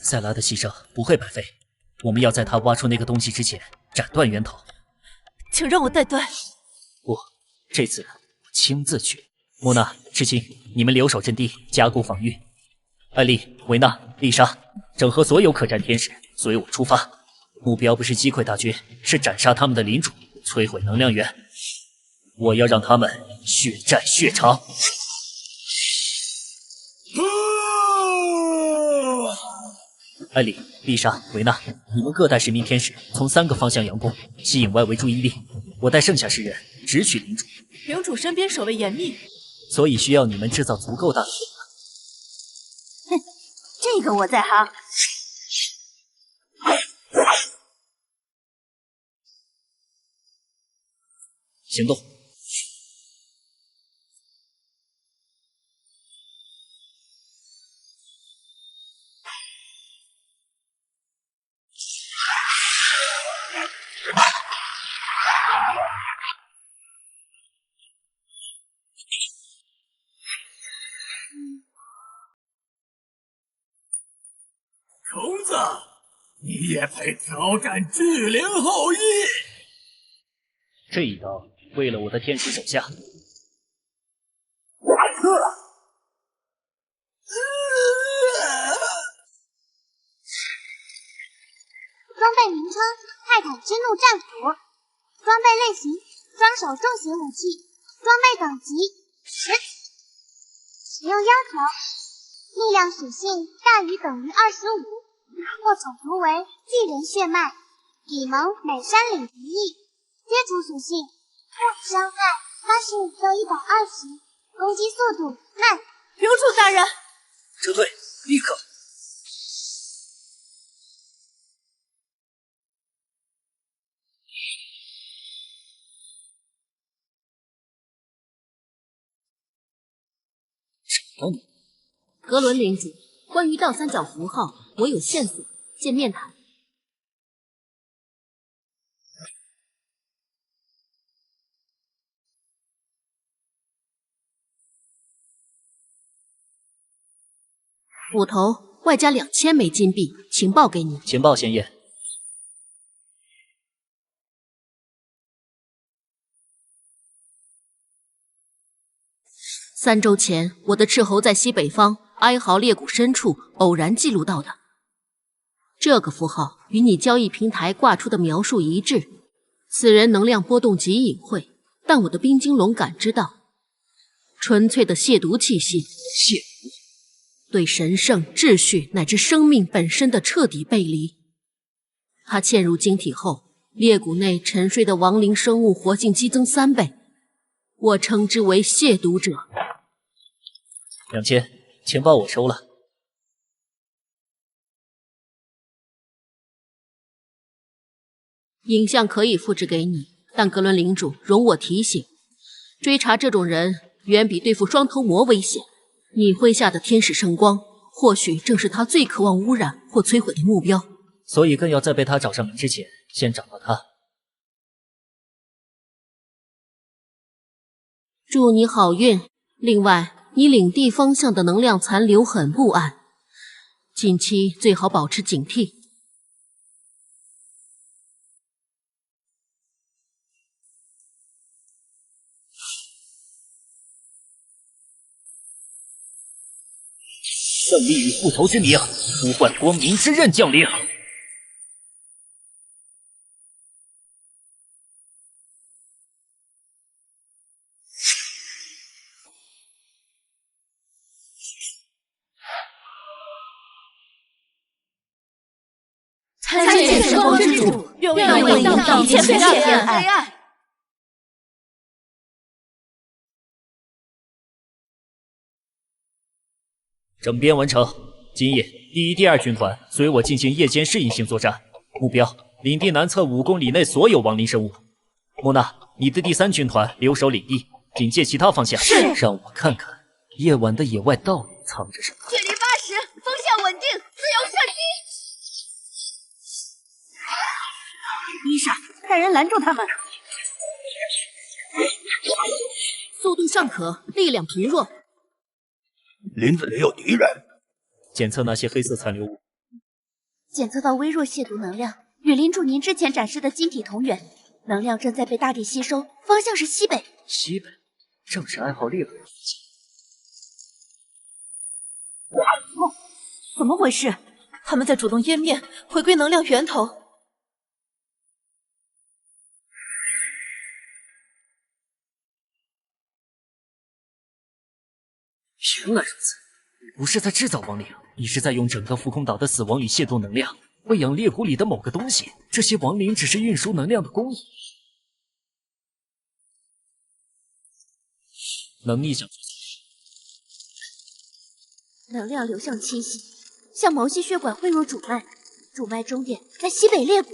塞拉的牺牲不会白费，我们要在他挖出那个东西之前斩断源头。请让我带队。不，这次我亲自去。莫娜、赤青，你们留守阵地，加固防御。艾丽、维娜、丽莎，整合所有可战天使，随我出发。目标不是击溃大军，是斩杀他们的领主，摧毁能量源。我要让他们血债血偿。艾丽、丽莎、维娜，你们各带10名天使，从3个方向佯攻，吸引外围注意力。我带剩下10人，直取领主。领主身边守卫严密，所以需要你们制造足够大的混哼，这个我在行。行动！虫子，你也配挑战巨灵后裔？这一刀，为了我的天使手下。装备名称：泰坦之怒战斧。装备类型：双手重型武器。装备等级：10。使用要求：力量属性大于等于25。获种族为巨人血脉。李蒙美山岭敌意。接触属性：不伤害80到120。攻击速度慢。领主大人，撤退，立刻！找你，格伦领主，关于倒三角符号，我有线索，见面谈。斧头外加2000枚金币，情报给你。情报先验。3周前，我的斥候在西北方哀嚎裂谷深处偶然记录到的。这个符号与你交易平台挂出的描述一致，此人能量波动极隐晦，但我的冰晶龙感知到纯粹的亵渎气息，亵渎，对神圣、秩序乃至生命本身的彻底背离。他嵌入晶体后，裂谷内沉睡的亡灵生物活性激增3倍，我称之为亵渎者。2000，情报我收了。影像可以复制给你，但格伦领主容我提醒，追查这种人远比对付双头魔危险。你麾下的天使圣光，或许正是他最渴望污染或摧毁的目标。所以更要在被他找上门之前，先找到他。祝你好运。另外，你领地方向的能量残留很不安，近期最好保持警惕。胜利与复仇之名，呼唤光明之刃降临。参见圣光之主，愿为引导一切黑暗。整编完成，今夜第1、第2军团随我进行夜间适应性作战，目标领地南侧5公里内所有亡灵生物。莫娜，你的第3军团留守领地，警戒其他方向。是。让我看看夜晚的野外到底藏着什么。距离80时，风向稳定，自由射击。伊莎，带人拦住他们。速度尚可，力量疲弱。林子里有敌人。检测那些黑色残留物。检测到微弱亵渎能量，与林主您之前展示的晶体同源，能量正在被大地吸收，方向是西北。西北，正是暗号猎人。怎么回事？他们在主动湮灭，回归能量源头。原来如此，你不是在制造亡灵，你是在用整个浮空岛的死亡里亵渎能量，喂养裂谷里的某个东西。这些亡灵只是运输能量的工艺。能力想能量流向侵袭，向毛细血管汇入主脉，主脉终点在西北裂谷，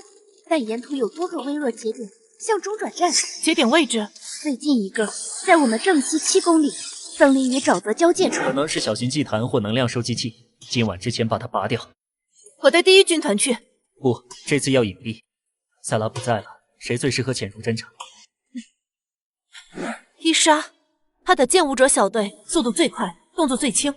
但沿途有多个微弱节点向中转战。节点位置最近一个在我们正西7公里，森林与沼泽交界处。可能是小型祭坛或能量收集器，今晚之前把它拔掉。我带第1军团去。不，这次要隐蔽。塞拉不在了，谁最适合潜入战场？伊莎，他的剑舞者小队速度最快，动作最轻。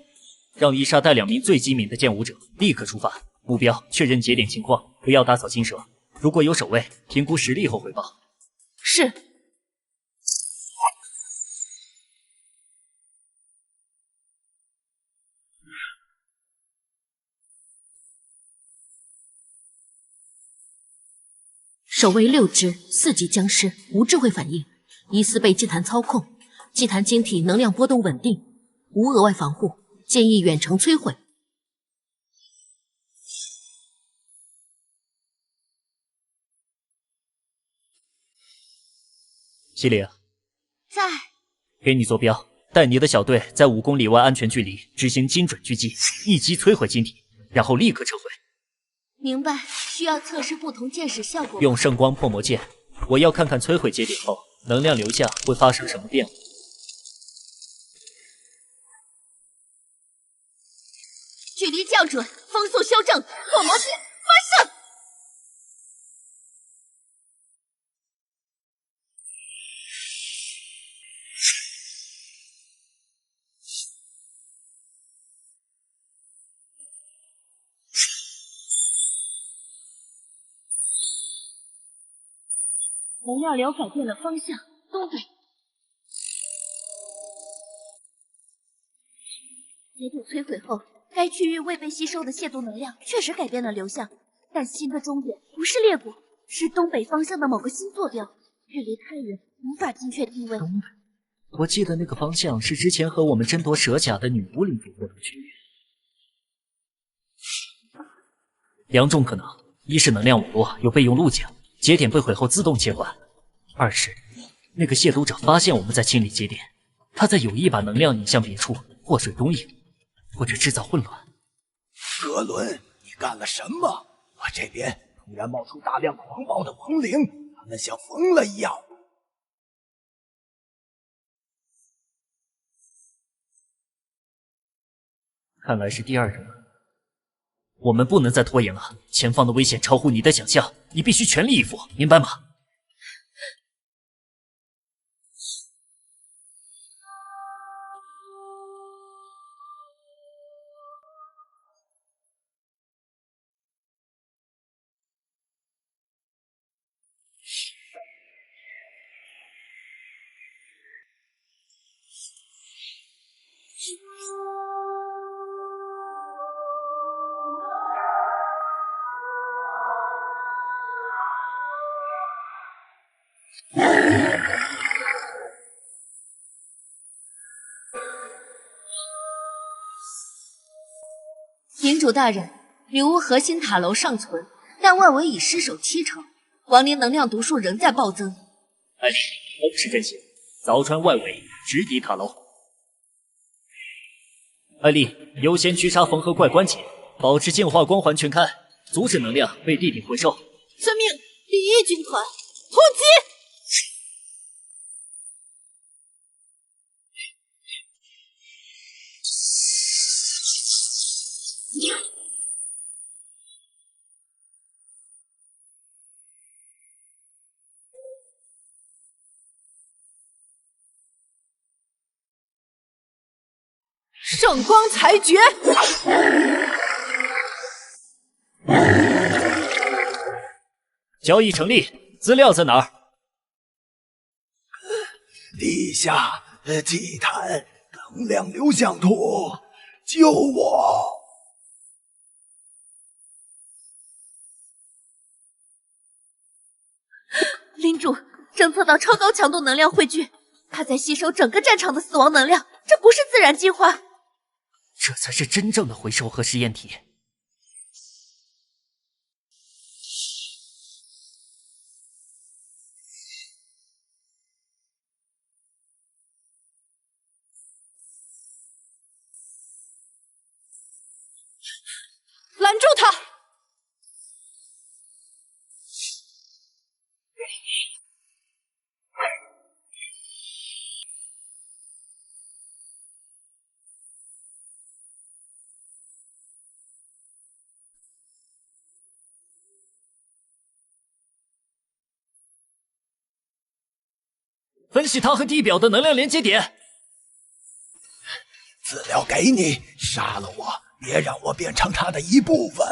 让伊莎带2名最机敏的剑舞者，立刻出发。目标确认节点情况，不要打草惊蛇。如果有守卫，评估实力后汇报。是。守卫6只，4级僵尸，无智慧反应，疑似被祭坛操控。祭坛晶体能量波动稳定，无额外防护，建议远程摧毁。西里，在。给你坐标，带你的小队在5公里外安全距离执行精准狙击，一击摧毁晶体，然后立刻撤回。明白。需要测试不同箭矢效果。用圣光破魔剑，我要看看摧毁节点后能量流向会发生什么变化。距离校准，风速修正，破魔剑发射。能量流改变了方向，东北。节点摧毁后，该区域未被吸收的亵渎能量确实改变了流向，但新的终点不是裂谷，是东北方向的某个新坐标，距离太远，无法精确定位。东北，我记得那个方向是之前和我们争夺蛇甲的女巫领主过的区域。2种可能：一是能量网络有备用路径，节点被毁后自动切换；二是那个亵渎者发现我们在清理节点，他在有意把能量引向别处，祸水东引，或者制造混乱。格伦，你干了什么？我这边突然冒出大量狂暴的亡灵，他们像疯了一样。看来是第2人了。我们不能再拖延了，前方的危险超乎你的想象，你必须全力以赴，明白吗？领主大人，女巫核心塔楼尚存，但外围已失守70%，亡灵能量毒数仍在暴增。艾丽，同时阵型，凿穿外围，直抵塔楼。艾丽，优先狙杀缝合怪关节，保持净化光环全开，阻止能量被地底回收。遵命，第1军团突击！圣光裁决。交易成立，资料在哪儿？地下祭坛能量流向图，救我！领主，侦测到超高强度能量汇聚，它在吸收整个战场的死亡能量，这不是自然进化。这才是真正的回收和实验体。拦住他！分析它和地表的能量连接点。资料给你，杀了我，别让我变成它的一部分。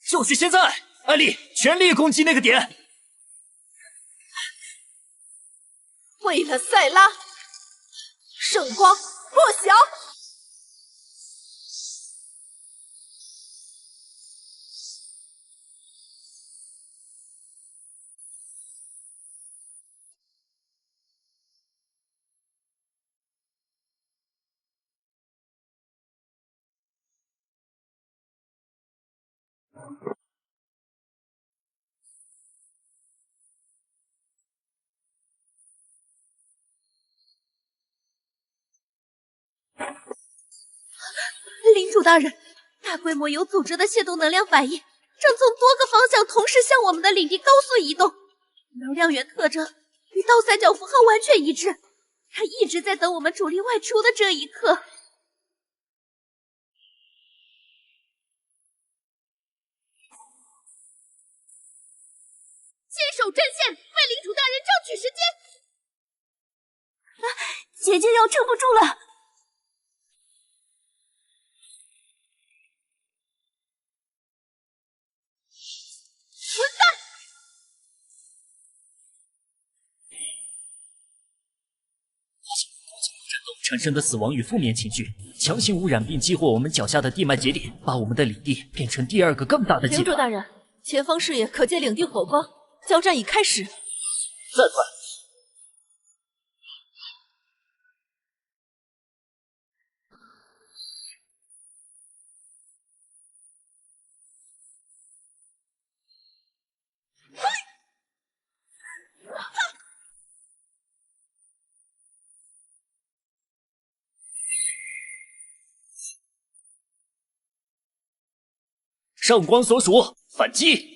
就是现在，艾丽，全力攻击那个点！为了塞拉，圣光破晓！领主大人，大规模有组织的械动能量反应正从多个方向同时向我们的领地高速移动，能量源特征与倒三角符号完全一致。他一直在等我们主力外出的这一刻。坚守阵线，为领主大人争取时间。姐姐要撑不住了。混蛋！战斗产生的死亡与负面情绪，强行污染并激活我们脚下的地脉节点，把我们的领地变成第二个更大的祭坛。领主大人，前方视野可见领地火光，交战已开始。再快！圣光所属，反击！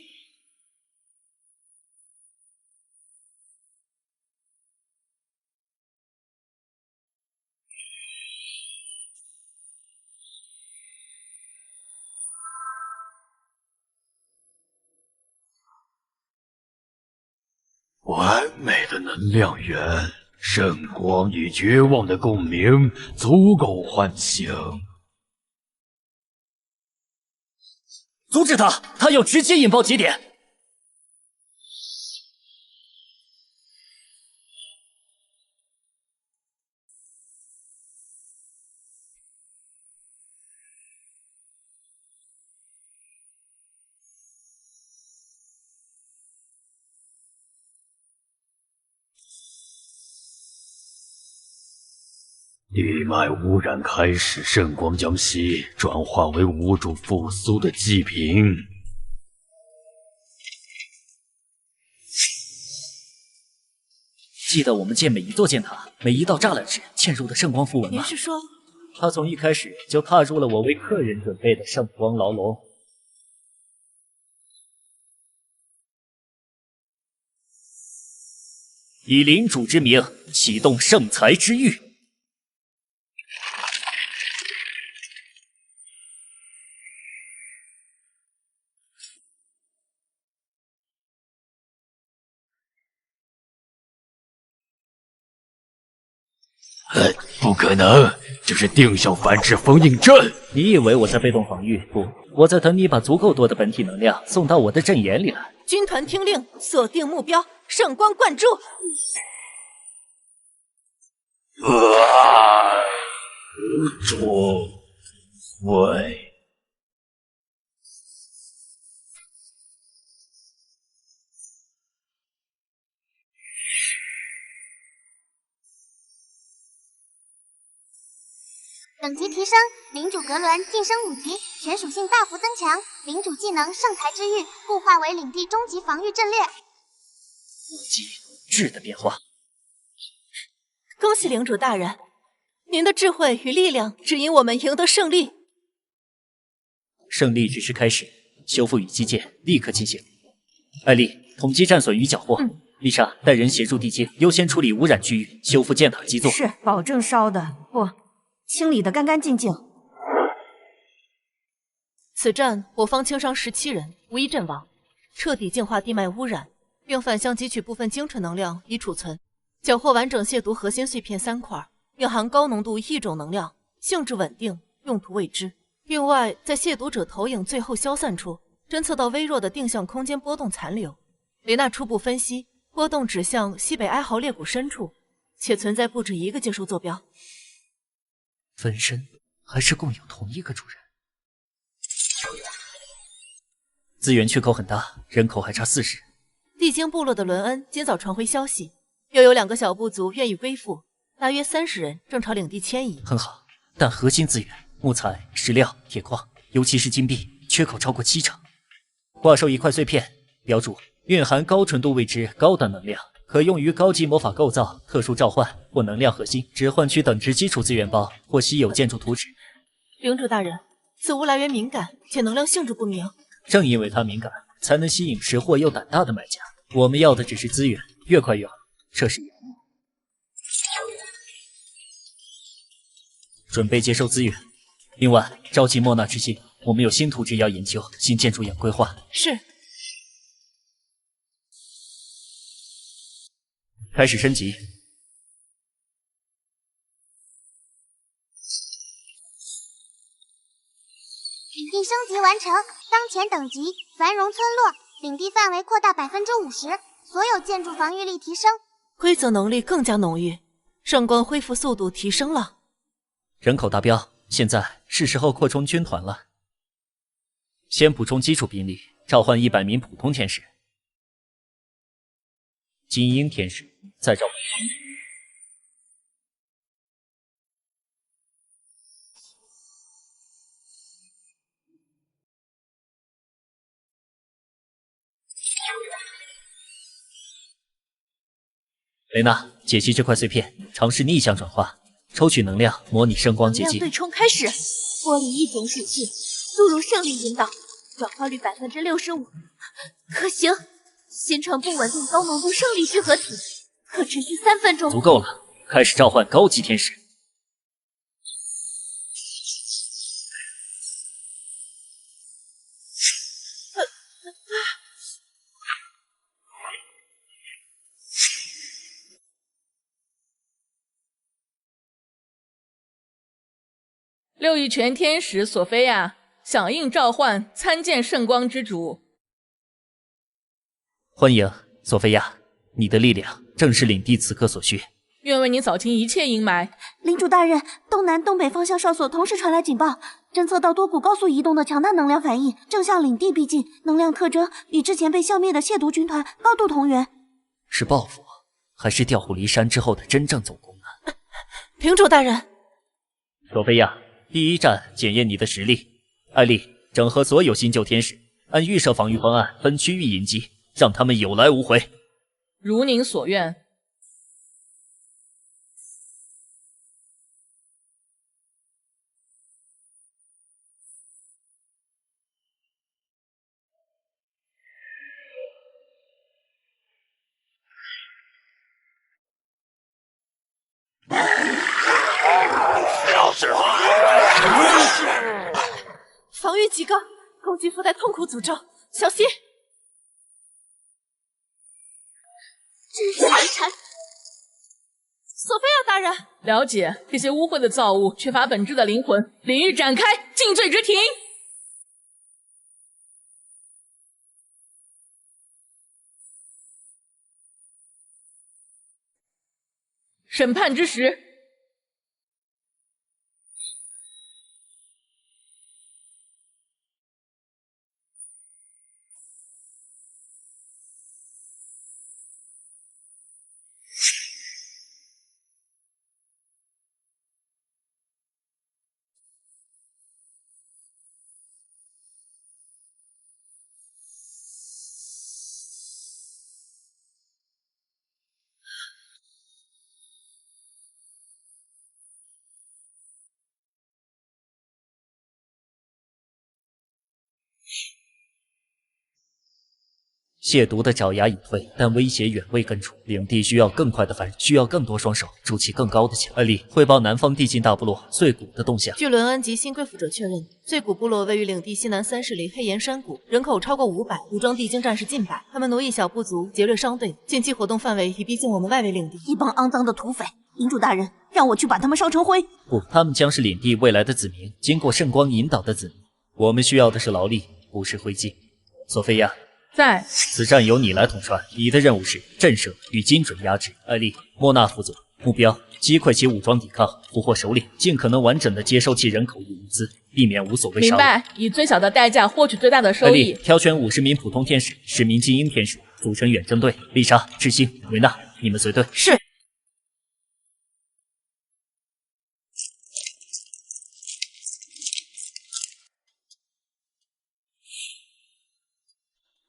完美的能量源，圣光与绝望的共鸣，足够唤醒。阻止他！他要直接引爆节点。地脉污染开始，圣光将其转化为无主复苏的祭品。记得我们建每一座箭塔、每一道栅栏时嵌入的圣光符文吗？您是说，他从一开始就踏入了我为客人准备的圣光牢笼。以领主之名启动圣才之域。不可能，这是定向反制封印阵。你以为我在被动防御？不，我在等你把足够多的本体能量送到我的阵眼里来。军团听令，锁定目标，圣光灌注。主会。等级提升，领主格伦晋升5级，全属性大幅增强。领主技能圣才之域固化为领地终极防御阵列。5级质的变化。恭喜领主大人，您的智慧与力量指引我们赢得胜利。胜利只是开始，修复与基建立刻进行。艾丽，统计战损与缴获。丽莎，带人协助地精优先处理污染区域，修复建塔基座。是，保证烧的不。清理得干干净净。此战我方轻伤17人，无一阵亡，彻底净化地脉污染，并反向汲取部分精纯能量以储存。缴获完整亵渎核心碎片3块，蕴含高浓度异种能量，性质稳定，用途未知。另外，在亵渎者投影最后消散处，侦测到微弱的定向空间波动残留。雷娜初步分析，波动指向西北哀嚎裂谷深处，且存在不止一个接收坐标。分身还是共有同一个主人？资源缺口很大，人口还差40。地精部落的伦恩今早传回消息，又有2个小部族愿意归附，大约30人正朝领地迁移。很好，但核心资源木材、石料、铁矿，尤其是金币，缺口超过70%。挂收一块碎片，标注蕴含高纯度未知高的能量。可用于高级魔法构造、特殊召唤或能量核心，只换取等值基础资源包或稀有建筑图纸。领主大人，此物来源敏感，且能量性质不明。正因为它敏感，才能吸引识货又胆大的买家。我们要的只是资源，越快越好。这是准备接收资源。另外，召集莫纳之心，我们有新图纸要研究，新建筑要规划。是。开始升级。领地升级完成，当前等级繁荣村落，领地范围扩大50%，所有建筑防御力提升，规则能力更加浓郁，圣光恢复速度提升了。人口达标，现在是时候扩充军团了。先补充基础兵力，召唤100名普通天使。精英天使，再召唤。雷娜，解析这块碎片，尝试逆向转化，抽取能量，模拟圣光结晶。能量对冲开始，剥离一种属性，注入圣力引导，转化率65%，可行。形成不稳定高浓度圣力聚合体，可持续3分钟。足够了，开始召唤高级天使。6翼全天使索菲亚响应召唤，参见圣光之主。欢迎，索菲亚，你的力量正是领地此刻所需。愿为你扫清一切阴霾。领主大人，东南、东北方向哨所同时传来警报，侦测到多股高速移动的强大能量反应，正向领地逼近，能量特征与之前被消灭的亵渎军团高度同源。是报复，还是调虎离山之后的真正总攻呢？领主大人，索菲亚，第一站检验你的实力。艾丽，整合所有新旧天使，按预设防御方案分区域迎击，让他们有来无回。如您所愿。恐惧附带痛苦诅咒，小心！真是难缠。索菲亚大人，了解，这些污秽的造物缺乏本质的灵魂，领域展开，尽罪执庭。审判之时。亵渎的爪牙已退，但威胁远未根除。领地需要更快的繁荣，需要更多双手筑起更高的墙。艾丽汇报南方地境大部落碎谷的动向。据伦恩及新归附者确认，碎谷部落位于领地西南30里黑岩山谷，人口超过500，武装地精战士近百。他们奴役小部族，劫掠商队，近期活动范围已逼近我们外围领地。一帮肮脏的土匪！领主大人，让我去把他们烧成灰。不，他们将是领地未来的子民，经过圣光引导的子民。我们需要的是劳力，不是灰烬。索菲亚。在此战由你来统帅，你的任务是震慑与精准压制。艾丽、莫纳辅佐，目标击溃其武装抵抗，俘获首领，尽可能完整的接收其人口与物资，避免无所谓杀戮。明白，以最小的代价获取最大的收益。艾丽，挑选50名普通天使，10名精英天使，组成远征队。丽莎、智星、维娜，你们随队。是。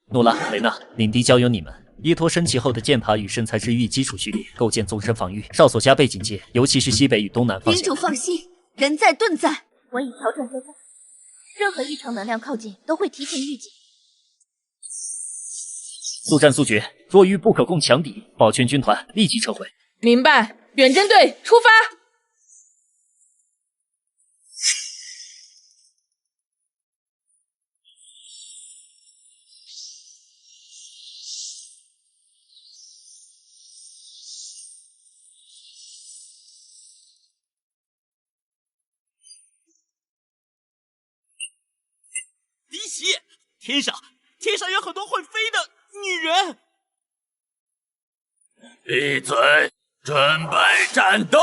诺拉、雷娜，领地交由你们。依托升级后的剑爬与圣材之玉基础序列，构建纵深防御。哨所加倍警戒，尤其是西北与东南方向。领主放心，人在盾在。我已调整规划，任何异常能量靠近都会提前预警。速战速决，若遇不可控强敌，保全军团立即撤回。明白，远征队出发。离奇！天上有很多会飞的女人。闭嘴！准备战斗！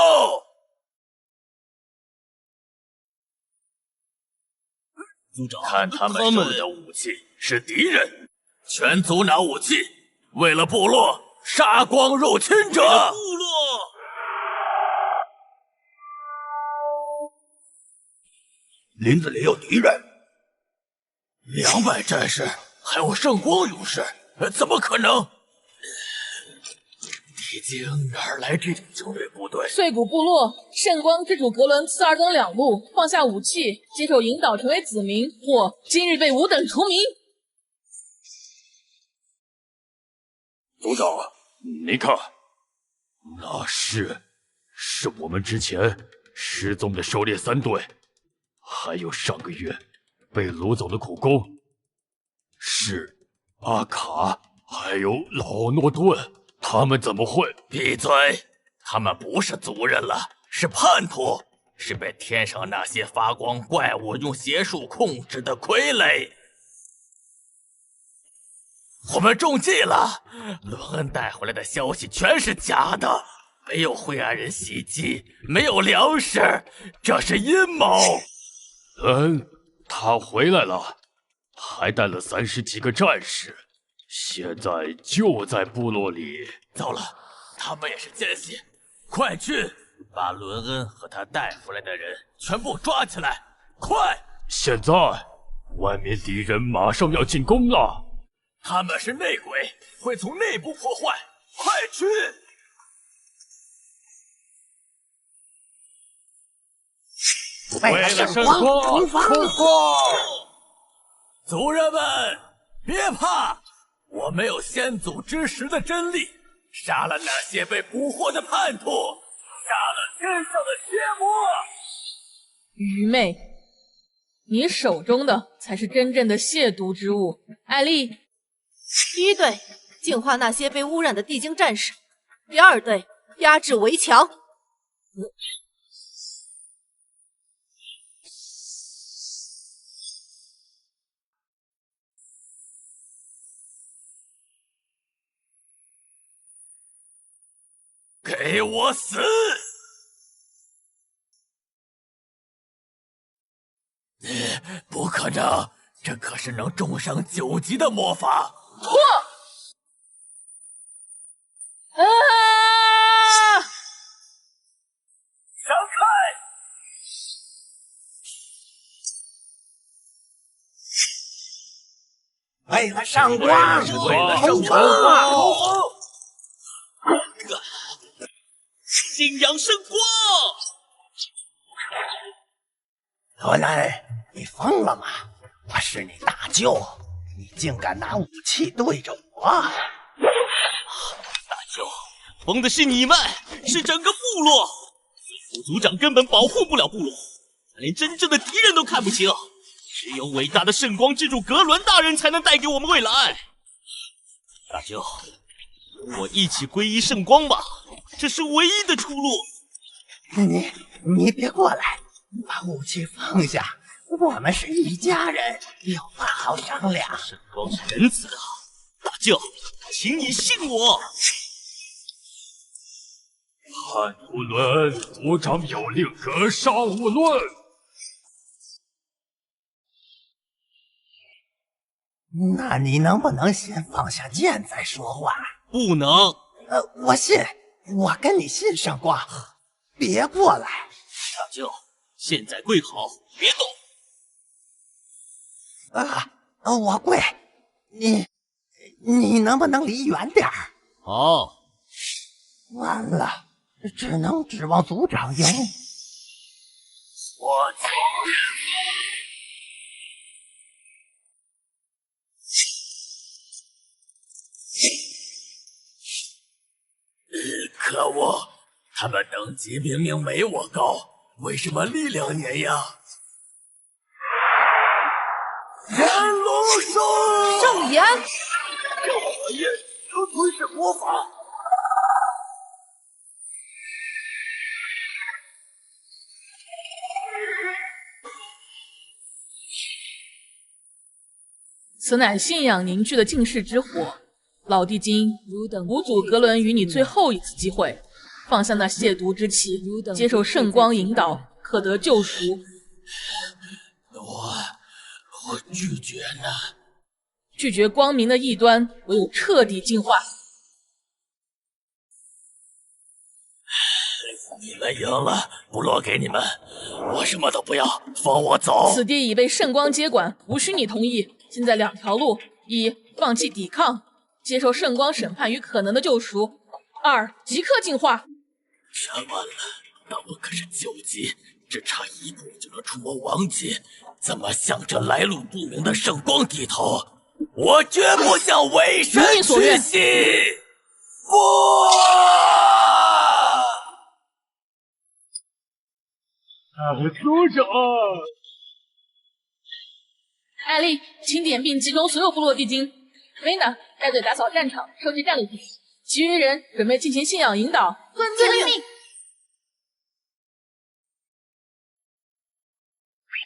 族长，看他们手里的武器是敌人，全族拿武器，为了部落杀光入侵者。为了部落。林子里有敌人。200战士，还有圣光勇士，怎么可能？敌精哪来这种精锐部队？碎谷部落圣光之主格伦赐2等2路，放下武器，接受引导成为子民，或今日被5等除名。族长，您看，那是我们之前失踪的狩猎3队，还有上个月被掳走的苦工，是阿卡，还有老诺顿，他们怎么会？闭嘴！他们不是族人了，是叛徒，是被天上那些发光怪物用邪术控制的傀儡。我们中计了，伦恩带回来的消息全是假的，没有灰暗人袭击，没有粮食，这是阴谋。他回来了，还带了30几个战士，现在就在部落里。糟了，他们也是奸细，快去把伦恩和他带回来的人全部抓起来，快！现在，外面敌人马上要进攻了。他们是内鬼，会从内部破坏，快去！为了圣光，出发！族人们，别怕，我们有先祖之时的真力，杀了那些被捕获的叛徒，杀了天上的邪魔。愚昧！你手中的才是真正的亵渎之物。艾丽，第一队净化那些被污染的地精战士，第二队压制围墙。给我死！不可能，这可是能重伤9级的魔法！破！啊！闪开！为了圣光，为了圣光！信仰圣光！罗兰，你疯了吗？我是你大舅，你竟敢拿武器对着我！大舅，疯的是你们，是整个部落。副族长根本保护不了部落，他连真正的敌人都看不清。只有伟大的圣光之主格伦大人才能带给我们未来。大舅，跟我一起皈依圣光吧，这是唯一的出路。你别过来，把武器放下，我们是一家人，有话好商量。圣光是仁慈的，大舅，请你信我。汉图伦族长有令格杀勿论。那你能不能先放下剑再说话？不能。我信，我跟你信圣光。别过来！大舅，现在跪好，别动。我跪。你能不能离远点儿？好。完了，只能指望族长赢。我操！可恶！他们等级明明没我高，为什么力量碾压？炎龙兽，圣炎，这火焰能吞噬魔法。此乃信仰凝聚的进世之火。老地精，吾主格伦与你最后一次机会，放下那亵渎之气，接受圣光引导，可得救赎。我拒绝呢。拒绝光明的异端，唯有彻底净化。你们赢了，部落给你们，我什么都不要，放我走。此地已被圣光接管，无需你同意。现在2条路：一，放弃抵抗，接受圣光审判与可能的救赎；二，即刻净化。全完了，那我可是9级，只差一步就能出我王级，怎么向这来路不明的圣光低头？我绝不向伪神屈膝！不！族长，艾丽，请点并集中所有部落地精。维娜带队打扫战场，收集战利品。其余人准备进行信仰引导。遵命。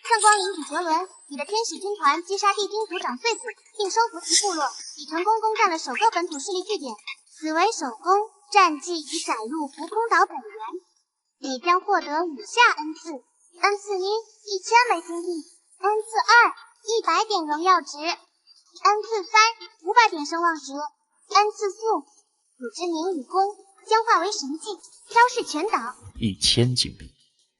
圣光领主格伦，你的天使军团击杀地精族长碎骨，并收服其部落，已成功攻占了首个本土势力据点。此为首功，战绩已载入浮空岛本源。你将获得以下恩赐：恩赐1 1000枚金币，恩赐2 100点荣耀值，恩赐3 500点声望值，恩赐4组织名与功将化为神迹，昭示全岛。1000金币，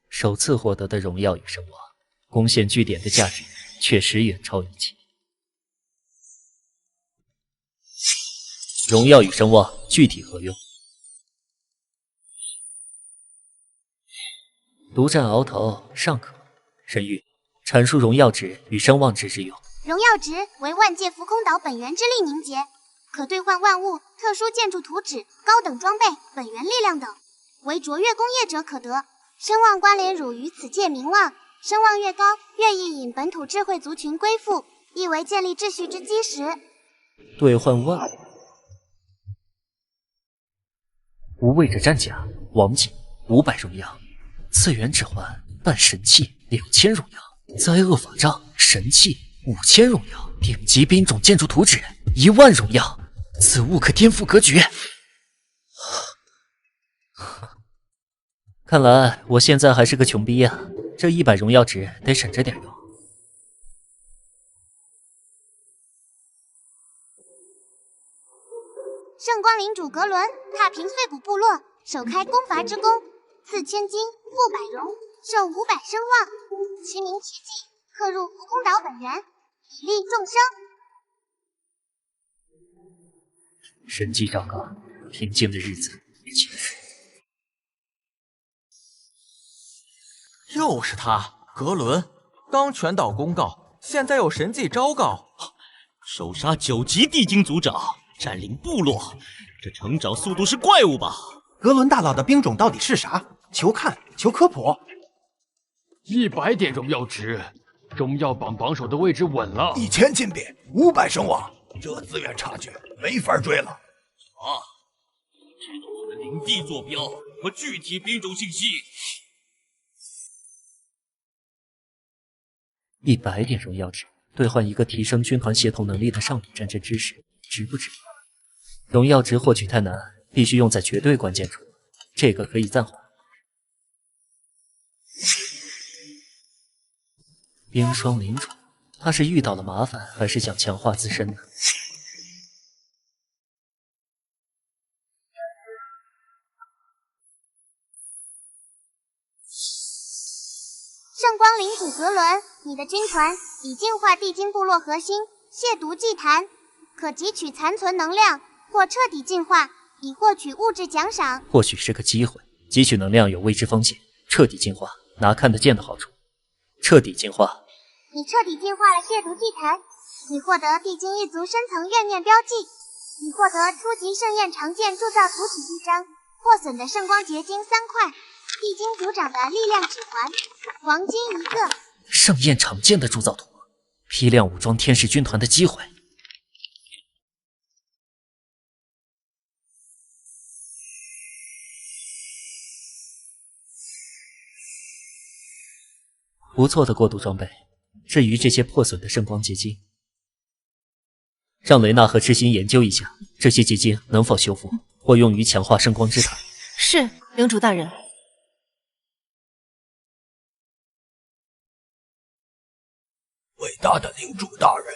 首次获得的荣耀与声望，攻陷据点的价值确实远超预期。荣耀与声望具体何用？独占鳌头尚可，神谕阐述荣耀值与声望值之用。荣耀值为万界浮空岛本源之力凝结，可兑换万物、特殊建筑图纸、高等装备、本源力量等，为卓越工业者可得。声望关联汝于此界名望，声望越高，越易引本土智慧族群归附，亦为建立秩序之基石。兑换万无畏者战甲，王锦500荣耀，次元指环半神器2000荣耀，灾厄法杖神器5000荣耀，顶级兵种建筑图纸10000荣耀，此物可颠覆格局。看来我现在还是个穷逼啊，这100荣耀值得省着点用。圣光领主格伦踏平碎骨部落，首开攻伐之功，赐千金，复百荣，授500声望，其名其迹刻入浮空岛本源，以利众生。神迹昭告，平静的日子也结束。又是他，格伦，刚全岛公告，现在有神迹昭告，首杀9级地精族长，占领部落，这成长速度是怪物吧？格伦大佬的兵种到底是啥？求看，求科普。100点荣耀值，荣耀榜榜首的位置稳了。1000金币，500声望，这资源差距没法追了。知道我的领地坐标和具体兵种信息。100点荣耀值兑换一个提升军团协同能力的上等战争知识，值不值？荣耀值获取太难，必须用在绝对关键处，这个可以暂缓。冰霜领主，他是遇到了麻烦，还是想强化自身呢？圣光领主格伦，你的军团已净化地精部落核心，亵渎祭坛，可汲取残存能量或彻底净化，以获取物质奖赏。或许是个机会，汲取能量有未知风险，彻底净化拿看得见的好处。彻底净化，你彻底净化了亵渎祭坛，你获得地精一族深层怨念标记，你获得初级盛宴常见铸造图纸1张，破损的圣光结晶3块，地精族长的力量指环，黄金1个。盛宴常见的铸造图，批量武装天使军团的机会。不错的过渡装备。至于这些破损的圣光结晶，让雷娜和痴心研究一下，这些结晶能否修复或用于强化圣光之塔。是，领主大人。伟大的领主大人，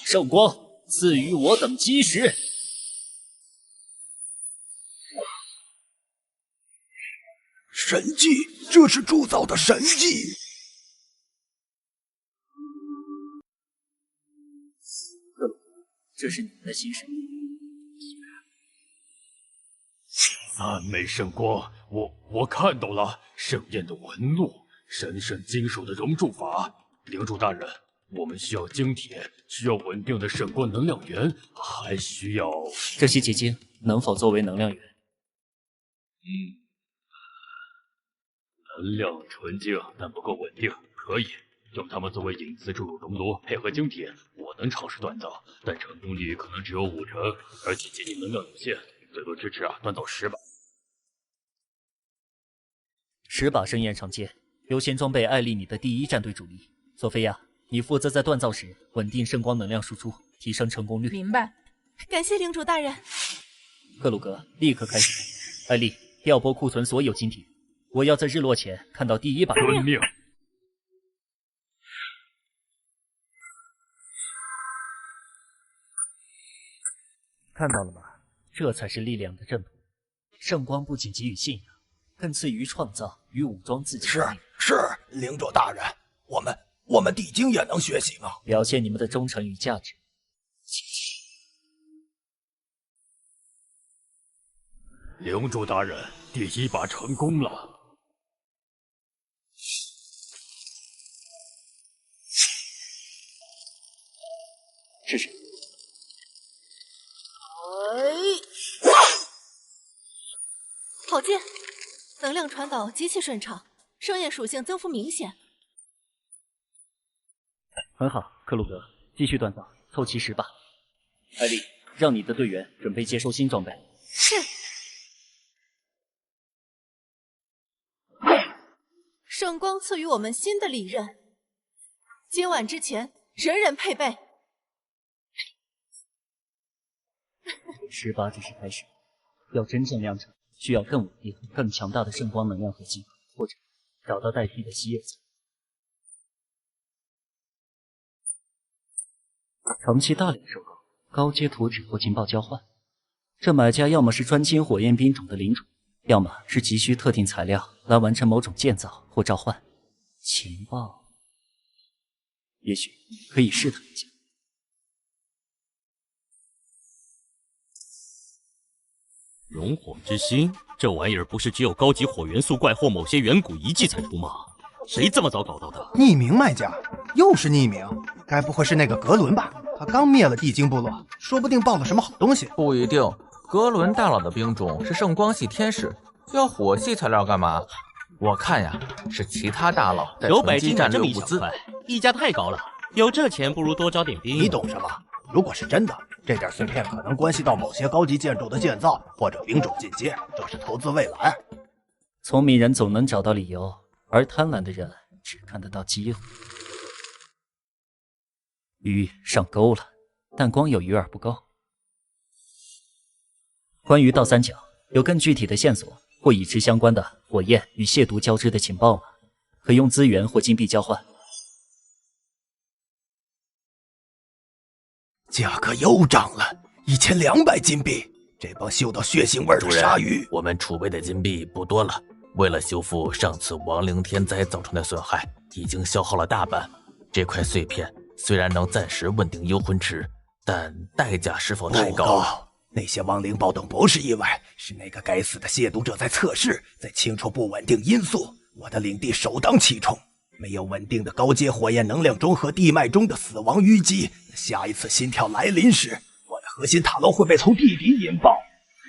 圣光赐予我等基石。神迹，这是铸造的神迹。这是你们的心声。赞美圣光，我看到了盛宴的纹路，神圣金属的熔铸法。领主大人，我们需要精铁，需要稳定的圣光能量源，还需要这些结晶能否作为能量源？能量纯净但不够稳定，可以用它们作为引子注入熔炉，配合精铁，我能尝试锻造，但成功率可能只有50%，而且结晶能量有限，最多支持锻造10把。10把盛宴常见，优先装备艾丽你的第1战队主力。索菲亚，你负责在锻造时稳定圣光能量输出，提升成功率。明白。感谢领主大人。克鲁格，立刻开始。艾丽，调拨库存所有晶体，我要在日落前看到第1把。遵命。看到了吗？这才是力量的正统。圣光不仅给予信仰，更赐予创造与武装自己。是，领主大人，我们地精也能学习吗？表现你们的忠诚与价值。领主大人，第1把成功了。是谁？好剑，能量传导极其顺畅，生液属性增幅明显。很好，克鲁格，继续锻造，凑齐10把。艾丽，让你的队员准备接收新装备。是。圣光赐予我们新的利刃，今晚之前，人人配备。18只是开始，要真正量产，需要更稳定、更强大的圣光能量合金，或者找到代替的吸液层。长期大量收购，高阶图纸或情报交换。这买家要么是专精火焰兵种的领主，要么是急需特定材料来完成某种建造或召唤。情报，也许可以试探一下。熔火之心，这玩意儿不是只有高级火元素怪或某些远古遗迹才出吗？谁这么早搞到的？匿名卖家，又是匿名，该不会是那个格伦吧？他刚灭了地精部落，说不定抱了什么好东西。不一定，格伦大佬的兵种是圣光系天使，要火系材料干嘛？我看呀，是其他大佬在900囤积战略物资。溢价太高了，有这钱不如多招点兵。你懂什么？如果是真的，这点碎片可能关系到某些高级建筑的建造或者兵种进阶，这是投资未来。聪明人总能找到理由，而贪婪的人只看得到机会。鱼上钩了，但光有鱼饵不够。关于倒三角，有更具体的线索或已知相关的火焰与亵渎交织的情报吗？可用资源或金币交换。价格又涨了，1200金币。这帮嗅到血腥味的鲨鱼，我们储备的金币不多了。为了修复上次亡灵天灾造成的损害，已经消耗了大半。这块碎片虽然能暂时稳定幽魂池，但代价是否太高了？那些亡灵暴动不是意外，是那个该死的亵渎者在测试，在清除不稳定因素。我的领地首当其冲。没有稳定的高阶火焰能量中和地脉中的死亡淤积，下一次心跳来临时，我的核心塔楼会被从地底引爆。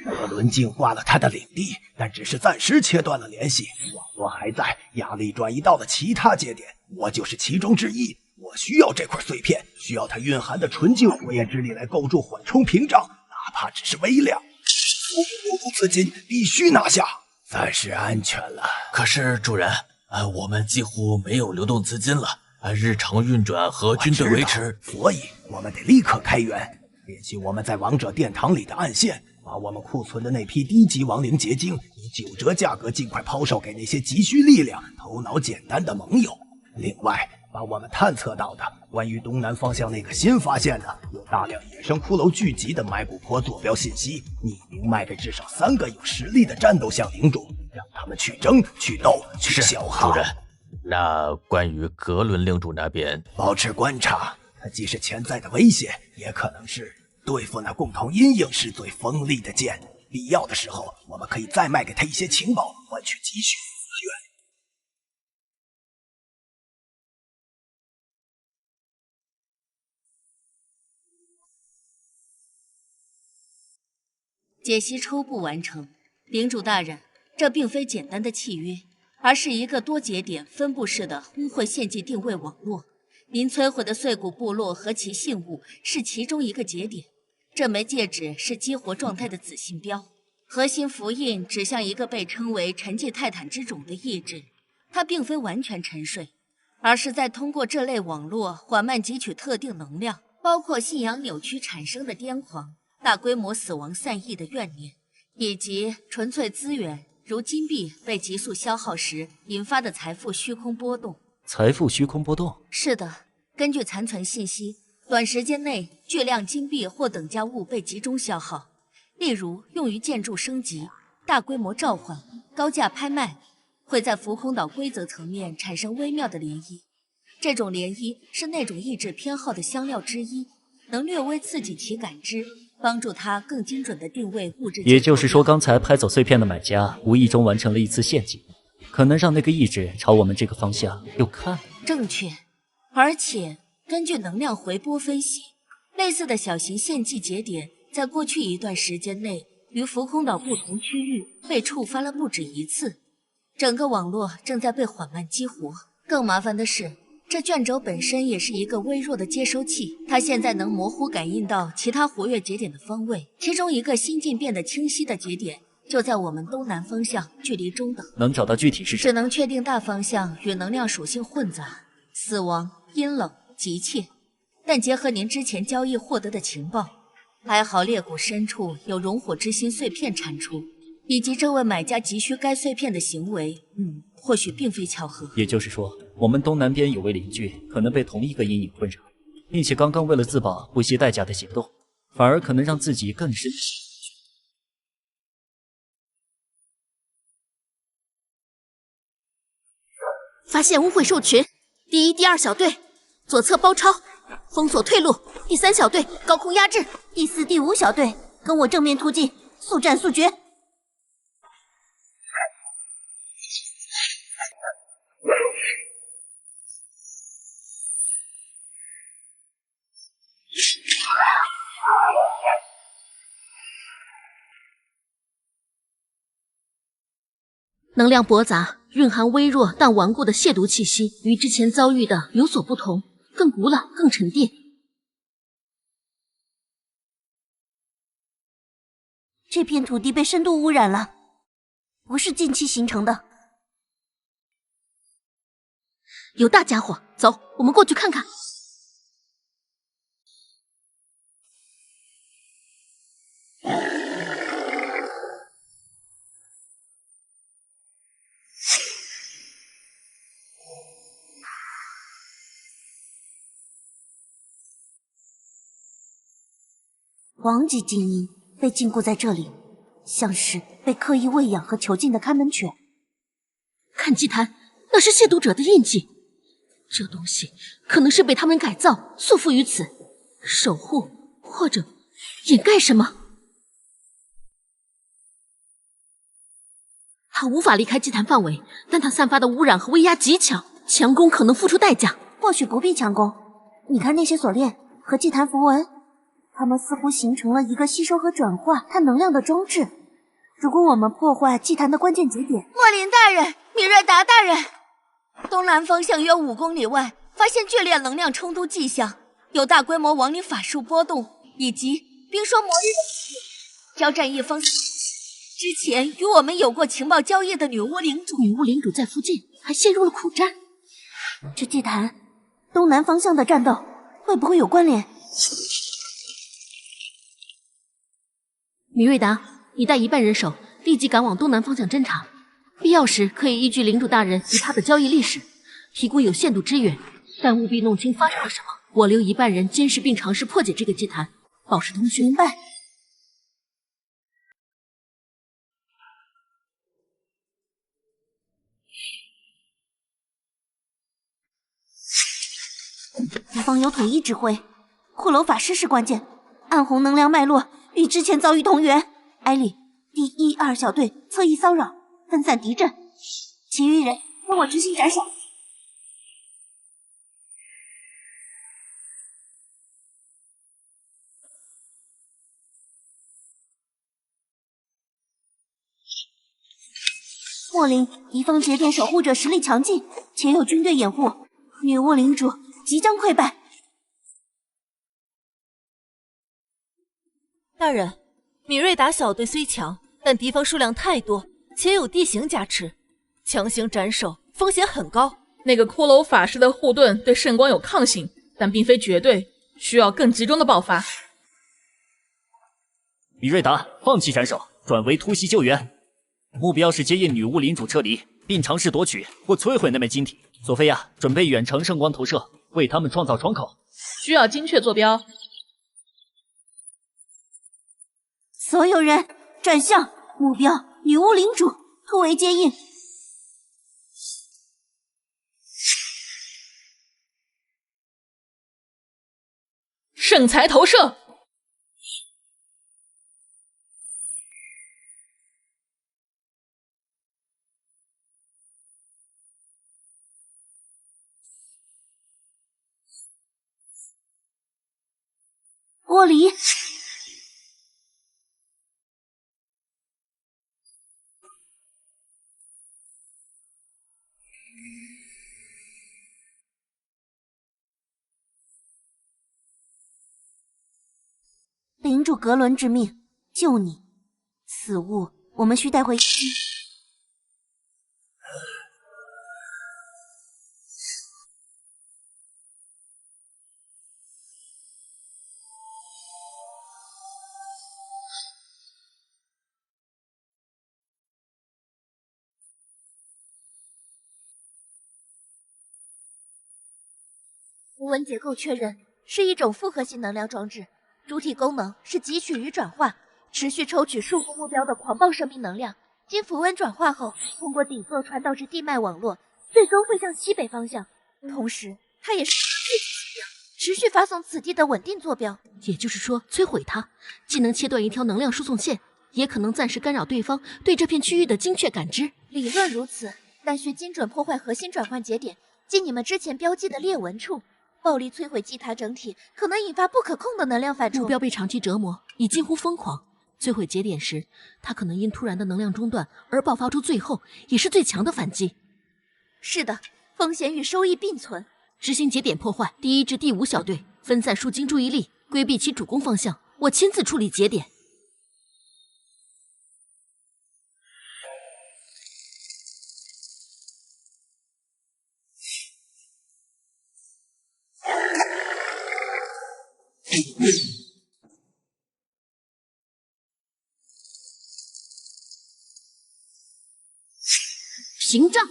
格伦净化了他的领地，但只是暂时切断了联系，网络还在，压力转移到了其他节点，我就是其中之一。我需要这块碎片，需要它蕴含的纯净火焰之力来构筑缓冲屏障，哪怕只是微量。流动资金必须拿下，暂时安全了。可是主人，我们几乎没有流动资金了，日常运转和军队维持，所以我们得立刻开源。联系我们在王者殿堂里的暗线，把我们库存的那批低级亡灵结晶以9折价格尽快抛售给那些急需力量、头脑简单的盟友。另外，把我们探测到的关于东南方向那个新发现的有大量野生骷髅聚集的埋骨坡坐标信息，匿名卖给至少3个有实力的战斗向领主，让他们去争、去斗、去消耗。主人，那关于格伦领主那边，保持观察，他既是潜在的威胁，也可能是对付那共同阴影时最锋利的剑。必要的时候，我们可以再卖给他一些情报，换取急需资源。解析初步完成，领主大人，这并非简单的契约，而是一个多节点分布式的污秽献祭定位网络。您摧毁的碎骨部落和其信物是其中一个节点。这枚戒指是激活状态的子信标，核心符印指向一个被称为沉寂泰坦之种的意志。它并非完全沉睡，而是在通过这类网络缓慢汲取特定能量，包括信仰扭曲产生的癫狂、大规模死亡散逸的怨念，以及纯粹资源如金币被急速消耗时引发的财富虚空波动。财富虚空波动？是的，根据残存信息，短时间内巨量金币或等价物被集中消耗，例如用于建筑升级、大规模召唤、高价拍卖，会在浮空岛规则层面产生微妙的涟漪。这种涟漪是那种意志偏好的香料之一，能略微刺激其感知，帮助他更精准地定位物质。也就是说，刚才拍走碎片的买家无意中完成了一次献祭，可能让那个意志朝我们这个方向又看了。正确，而且根据能量回波分析，类似的小型献祭节点在过去一段时间内于浮空岛不同区域被触发了不止一次。整个网络正在被缓慢激活。更麻烦的是，这卷轴本身也是一个微弱的接收器，它现在能模糊感应到其他活跃节点的方位，其中一个心境变得清晰的节点就在我们东南方向，距离中等。能找到具体是什么？只能确定大方向与能量属性混杂，死亡、阴冷、急切。但结合您之前交易获得的情报，还好裂谷深处有熔火之心碎片产出，以及这位买家急需该碎片的行为，或许并非巧合。也就是说，我们东南边有位邻居可能被同一个阴影困扰，并且刚刚为了自保不惜代价的行动，反而可能让自己更深的发现污秽兽群，第一、第二小队左侧包抄，封锁退路；第三小队高空压制，第四、第五小队跟我正面突进，速战速决。能量驳杂，蕴含微弱但顽固的亵渎气息，与之前遭遇的有所不同，更古老，更沉淀。这片土地被深度污染了，不是近期形成的。有大家伙，走，我们过去看看。王级精英被禁锢在这里，像是被刻意喂养和囚禁的看门犬。看祭坛，那是亵渎者的印记。这东西可能是被他们改造，束缚于此，守护或者掩盖什么。他无法离开祭坛范围，但他散发的污染和威压极强，强攻可能付出代价。或许不必强攻，你看那些锁链和祭坛符文。它们似乎形成了一个吸收和转化它能量的装置。如果我们破坏祭坛的关键节点，莫林大人、米瑞达大人，东南方向约5公里外发现剧烈能量冲突迹象，有大规模亡灵法术波动，以及冰霜魔日的交战一方。之前与我们有过情报交易的女巫领主在附近，还陷入了苦战。这祭坛东南方向的战斗会不会有关联？米瑞达，你带一半人手，立即赶往东南方向侦查。必要时可以依据领主大人与他的交易历史，提供有限度支援，但务必弄清发生了什么。我留一半人监视并尝试破解这个祭坛，保持通讯。明白。敌方有统一指挥，骷髅法师是关键，暗红能量脉络与之前遭遇同源。艾莉，第1、2小队侧翼骚扰，分散敌阵，其余人跟我执行斩首。莫林，敌方节点守护者实力强劲，且有军队掩护，女巫领主即将溃败。大人，米瑞达小队虽强，但敌方数量太多，且有地形加持，强行斩首风险很高。那个骷髅法师的护盾对圣光有抗性，但并非绝对，需要更集中的爆发。米瑞达，放弃斩首，转为突袭救援，目标是接应女巫领主撤离，并尝试夺取或摧毁那枚晶体。索菲亚，准备远程圣光投射，为他们创造窗口。需要精确坐标。所有人转向目标，女巫领主突围接应。圣才投射。玻璃。领主格伦之命，救你。此物我们需带回。符文结构确认，是一种复合型能量装置，主体功能是汲取与转化，持续抽取束缚目标的狂暴生命能量，经符文转化后，通过底座传导至地脉网络，最终会向西北方向。同时，它也是持续发送此地的稳定坐标。也就是说，摧毁它，既能切断一条能量输送线，也可能暂时干扰对方对这片区域的精确感知。理论如此，但需精准破坏核心转换节点及你们之前标记的裂纹处。暴力摧毁祭坛整体，可能引发不可控的能量反冲。目标被长期折磨，已近乎疯狂。摧毁节点时，它可能因突然的能量中断而爆发出最后也是最强的反击。是的，风险与收益并存。执行节点破坏，第1至第5小队分散树精注意力，规避其主攻方向。我亲自处理节点。屏障，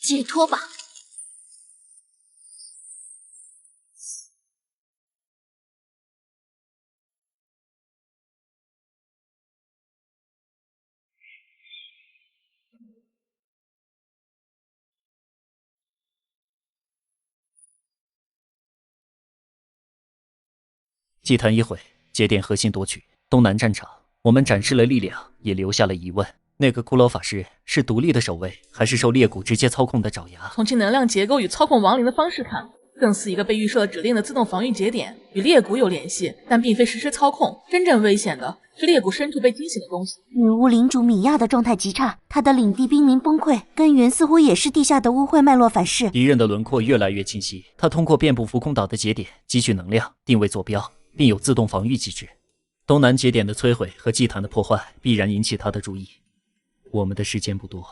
解脱吧。祭坛一毁，节点核心夺取。东南战场，我们展示了力量，也留下了疑问：那个骷髅法师是独立的守卫，还是受裂谷直接操控的爪牙？从其能量结构与操控亡灵的方式看，更似一个被预设了指令的自动防御节点，与裂谷有联系，但并非实时操控。真正危险的是裂谷深处被惊醒的东西。女巫领主米娅的状态极差，她的领地濒临崩溃，根源似乎也是地下的污秽脉络反噬。敌人的轮廓越来越清晰，他通过遍布浮空岛的节点汲取能量，定位坐标，并有自动防御机制。东南节点的摧毁和祭坛的破坏必然引起他的注意。我们的时间不多，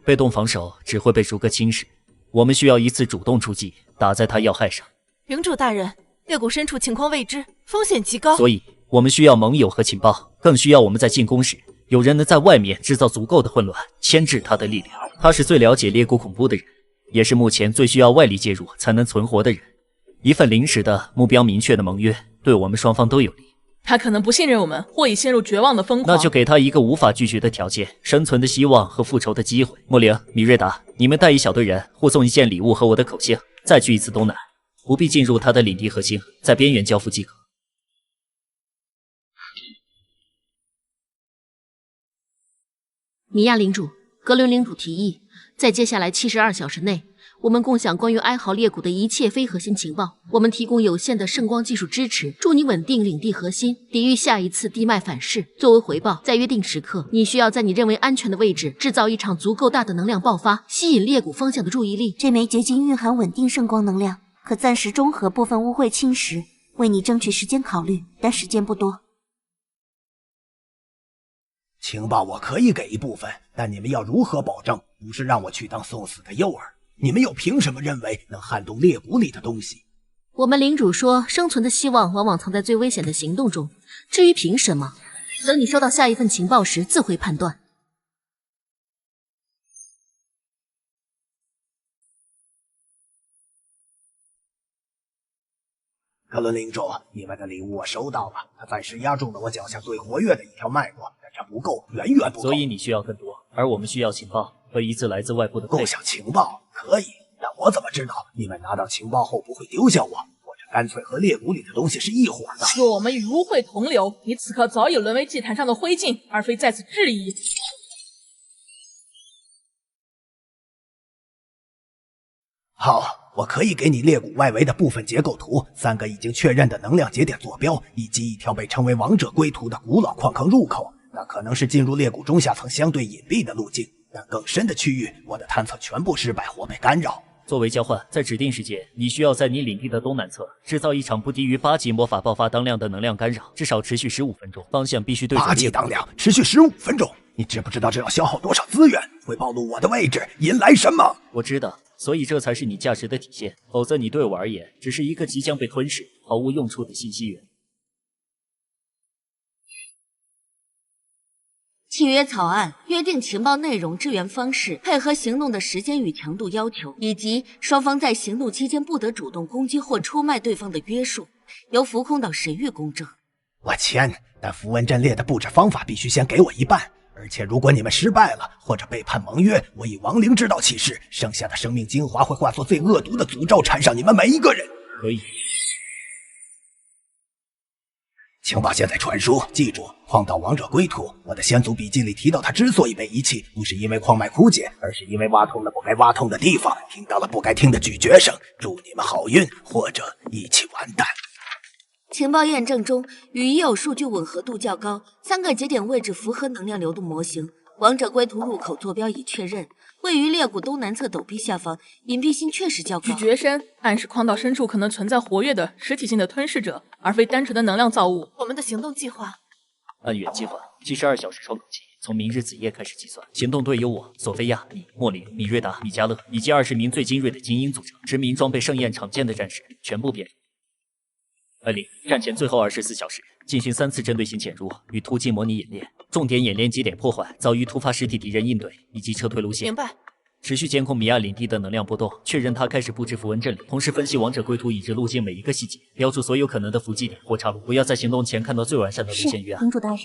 被动防守只会被逐个侵蚀。我们需要一次主动出击，打在他要害上。领主大人，裂谷深处情况未知，风险极高。所以我们需要盟友和情报，更需要我们在进攻时有人能在外面制造足够的混乱，牵制他的力量。他是最了解裂谷恐怖的人，也是目前最需要外力介入才能存活的人。一份临时的目标明确的盟约，对我们双方都有利。他可能不信任我们，或已陷入绝望的疯狂。那就给他一个无法拒绝的条件：生存的希望和复仇的机会。莫灵、米瑞达，你们带一小队人护送一件礼物和我的口信，再去一次东南，不必进入他的领地核心，在边缘交付即可。米亚领主，格伦领主提议，在接下来72小时内，我们共享关于哀嚎裂谷的一切非核心情报。我们提供有限的圣光技术支持，助你稳定领地核心，抵御下一次地脉反噬。作为回报，在约定时刻，你需要在你认为安全的位置制造一场足够大的能量爆发，吸引裂谷方向的注意力。这枚结晶蕴含稳定圣光能量，可暂时中和部分污秽侵蚀，为你争取时间考虑，但时间不多。情报我可以给一部分，但你们要如何保证不是让我去当送死的诱饵？你们又凭什么认为能撼动裂谷里的东西？我们领主说，生存的希望往往藏在最危险的行动中。至于凭什么，等你收到下一份情报时自会判断。格伦领主，你们的礼物我收到了，它暂时压中了我脚下最活跃的一条脉络，但这不够，远远不够。所以你需要更多，而我们需要情报和一次来自外部的共享情报可以，但我怎么知道你们拿到情报后不会丢下我，或者干脆和裂谷里的东西是一伙的？若我们与污秽同流，你此刻早已沦为祭坛上的灰烬，而非在此质疑。好，我可以给你裂谷外围的部分结构图，3个已经确认的能量节点坐标，以及一条被称为王者归途的古老矿坑入口。那可能是进入裂谷中下层相对隐蔽的路径，但更深的区域，我的探测全部失败或被干扰。作为交换，在指定时间，你需要在你领地的东南侧制造一场不低于8级魔法爆发当量的能量干扰，至少持续15分钟，方向必须对准8级当量，持续15分钟。你知不知道这要消耗多少资源？会暴露我的位置，引来什么？我知道，所以这才是你价值的体现。否则，你对我而言只是一个即将被吞噬、毫无用处的信息源。契约草案约定情报内容、支援方式、配合行动的时间与强度要求，以及双方在行动期间不得主动攻击或出卖对方的约束，由浮空岛神域公证。我签，但符文阵列的布置方法必须先给我一半。而且如果你们失败了或者背叛盟约，我以亡灵之道起誓，剩下的生命精华会化作最恶毒的诅咒，缠上你们每一个人。可以。请把现在传输，记住，矿岛王者归途。我的先祖笔记里提到，他之所以被遗弃，不是因为矿脉枯竭，而是因为挖通了不该挖通的地方，听到了不该听的咀嚼声。祝你们好运，或者一起完蛋。情报验证中与已有数据吻合度较高，3个节点位置符合能量流动模型。王者归途入口坐标已确认，位于裂谷东南侧陡壁下方，隐蔽性确实较高。咀嚼声暗示矿道深处可能存在活跃的实体性的吞噬者，而非单纯的能量造物。我们的行动计划按原计划，72小时窗口期，从明日子夜开始计算。行动队由我、索菲亚、你、莫林、米瑞达、米迦勒以及20名最精锐的精英组成，执明装备盛宴常见的战士，全部变身。艾琳，战前最后24小时进行3次针对性潜入与突击模拟演练，重点演练节点破坏、遭遇突发实体敌人应对以及撤退路线。明白。持续监控米亚领地的能量波动，确认他开始布置符文阵里，同时分析王者归途已知路径每一个细节，标注所有可能的伏击点或岔路，不要在行动前看到最完善的路线预案。领主大人。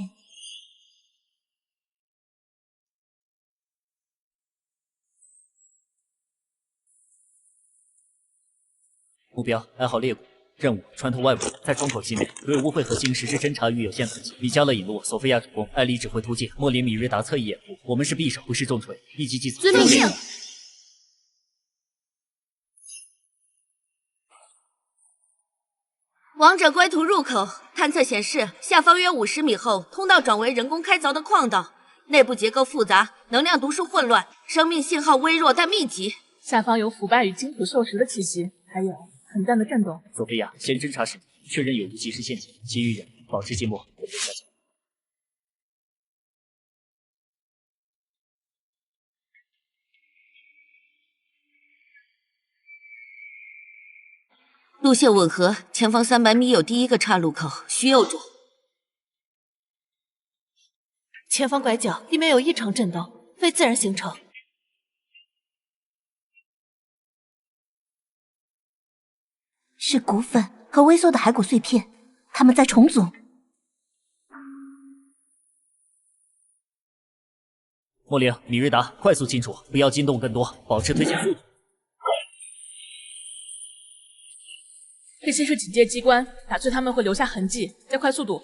目标安好裂谷。任务穿透外部，在窗口西面对污秽核心实施侦查与有限打击。米迦勒引路，索菲亚主攻，艾莉指挥突进，莫林、米瑞达侧翼掩护。我们是匕首，不是重锤，立即计算。遵命。王者归途入口探测显示，下方约50米后，通道转为人工开凿的矿道，内部结构复杂，能量毒素混乱，生命信号微弱但密集。下方有腐败与金属锈蚀的气息，还有很淡的震动。索菲亚，先侦查时确认有无及时陷阱，其余人保持静默。路线吻合，前方300米有第一个岔路口，需右转。前方拐角地面有异常震动，非自然形成。是骨粉和微缩的骸骨碎片，它们在重组。莫林、米瑞达，快速进驻，不要惊动更多，保持推进速度。这些是警戒机关，打碎他们会留下痕迹，加快速度。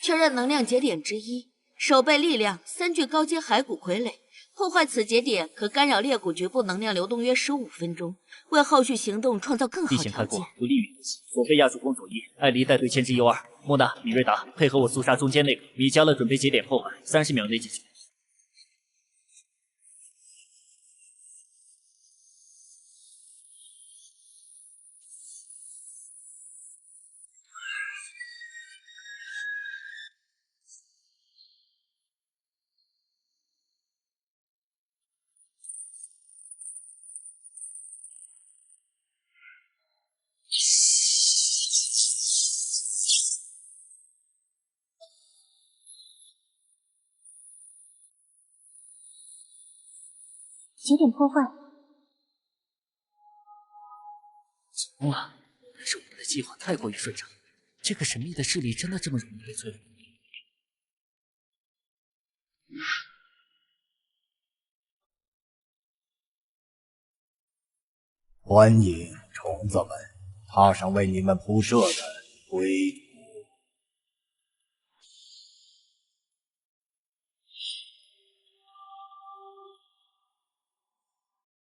确认能量节点之一，守备力量3具高阶骸骨傀儡，破坏此节点可干扰裂谷局部能量流动约15分钟，为后续行动创造更好条件。不利于突袭。索菲亚主攻左翼，艾莉带队牵制右二，莫娜、米瑞达配合我肃杀中间那个，米迦勒准备节点破坏，30秒内解决。节点破坏。成了，但是我们的计划太过于顺畅，这个神秘的势力真的这么容易被摧毁？欢迎虫子们，踏上为你们铺设的归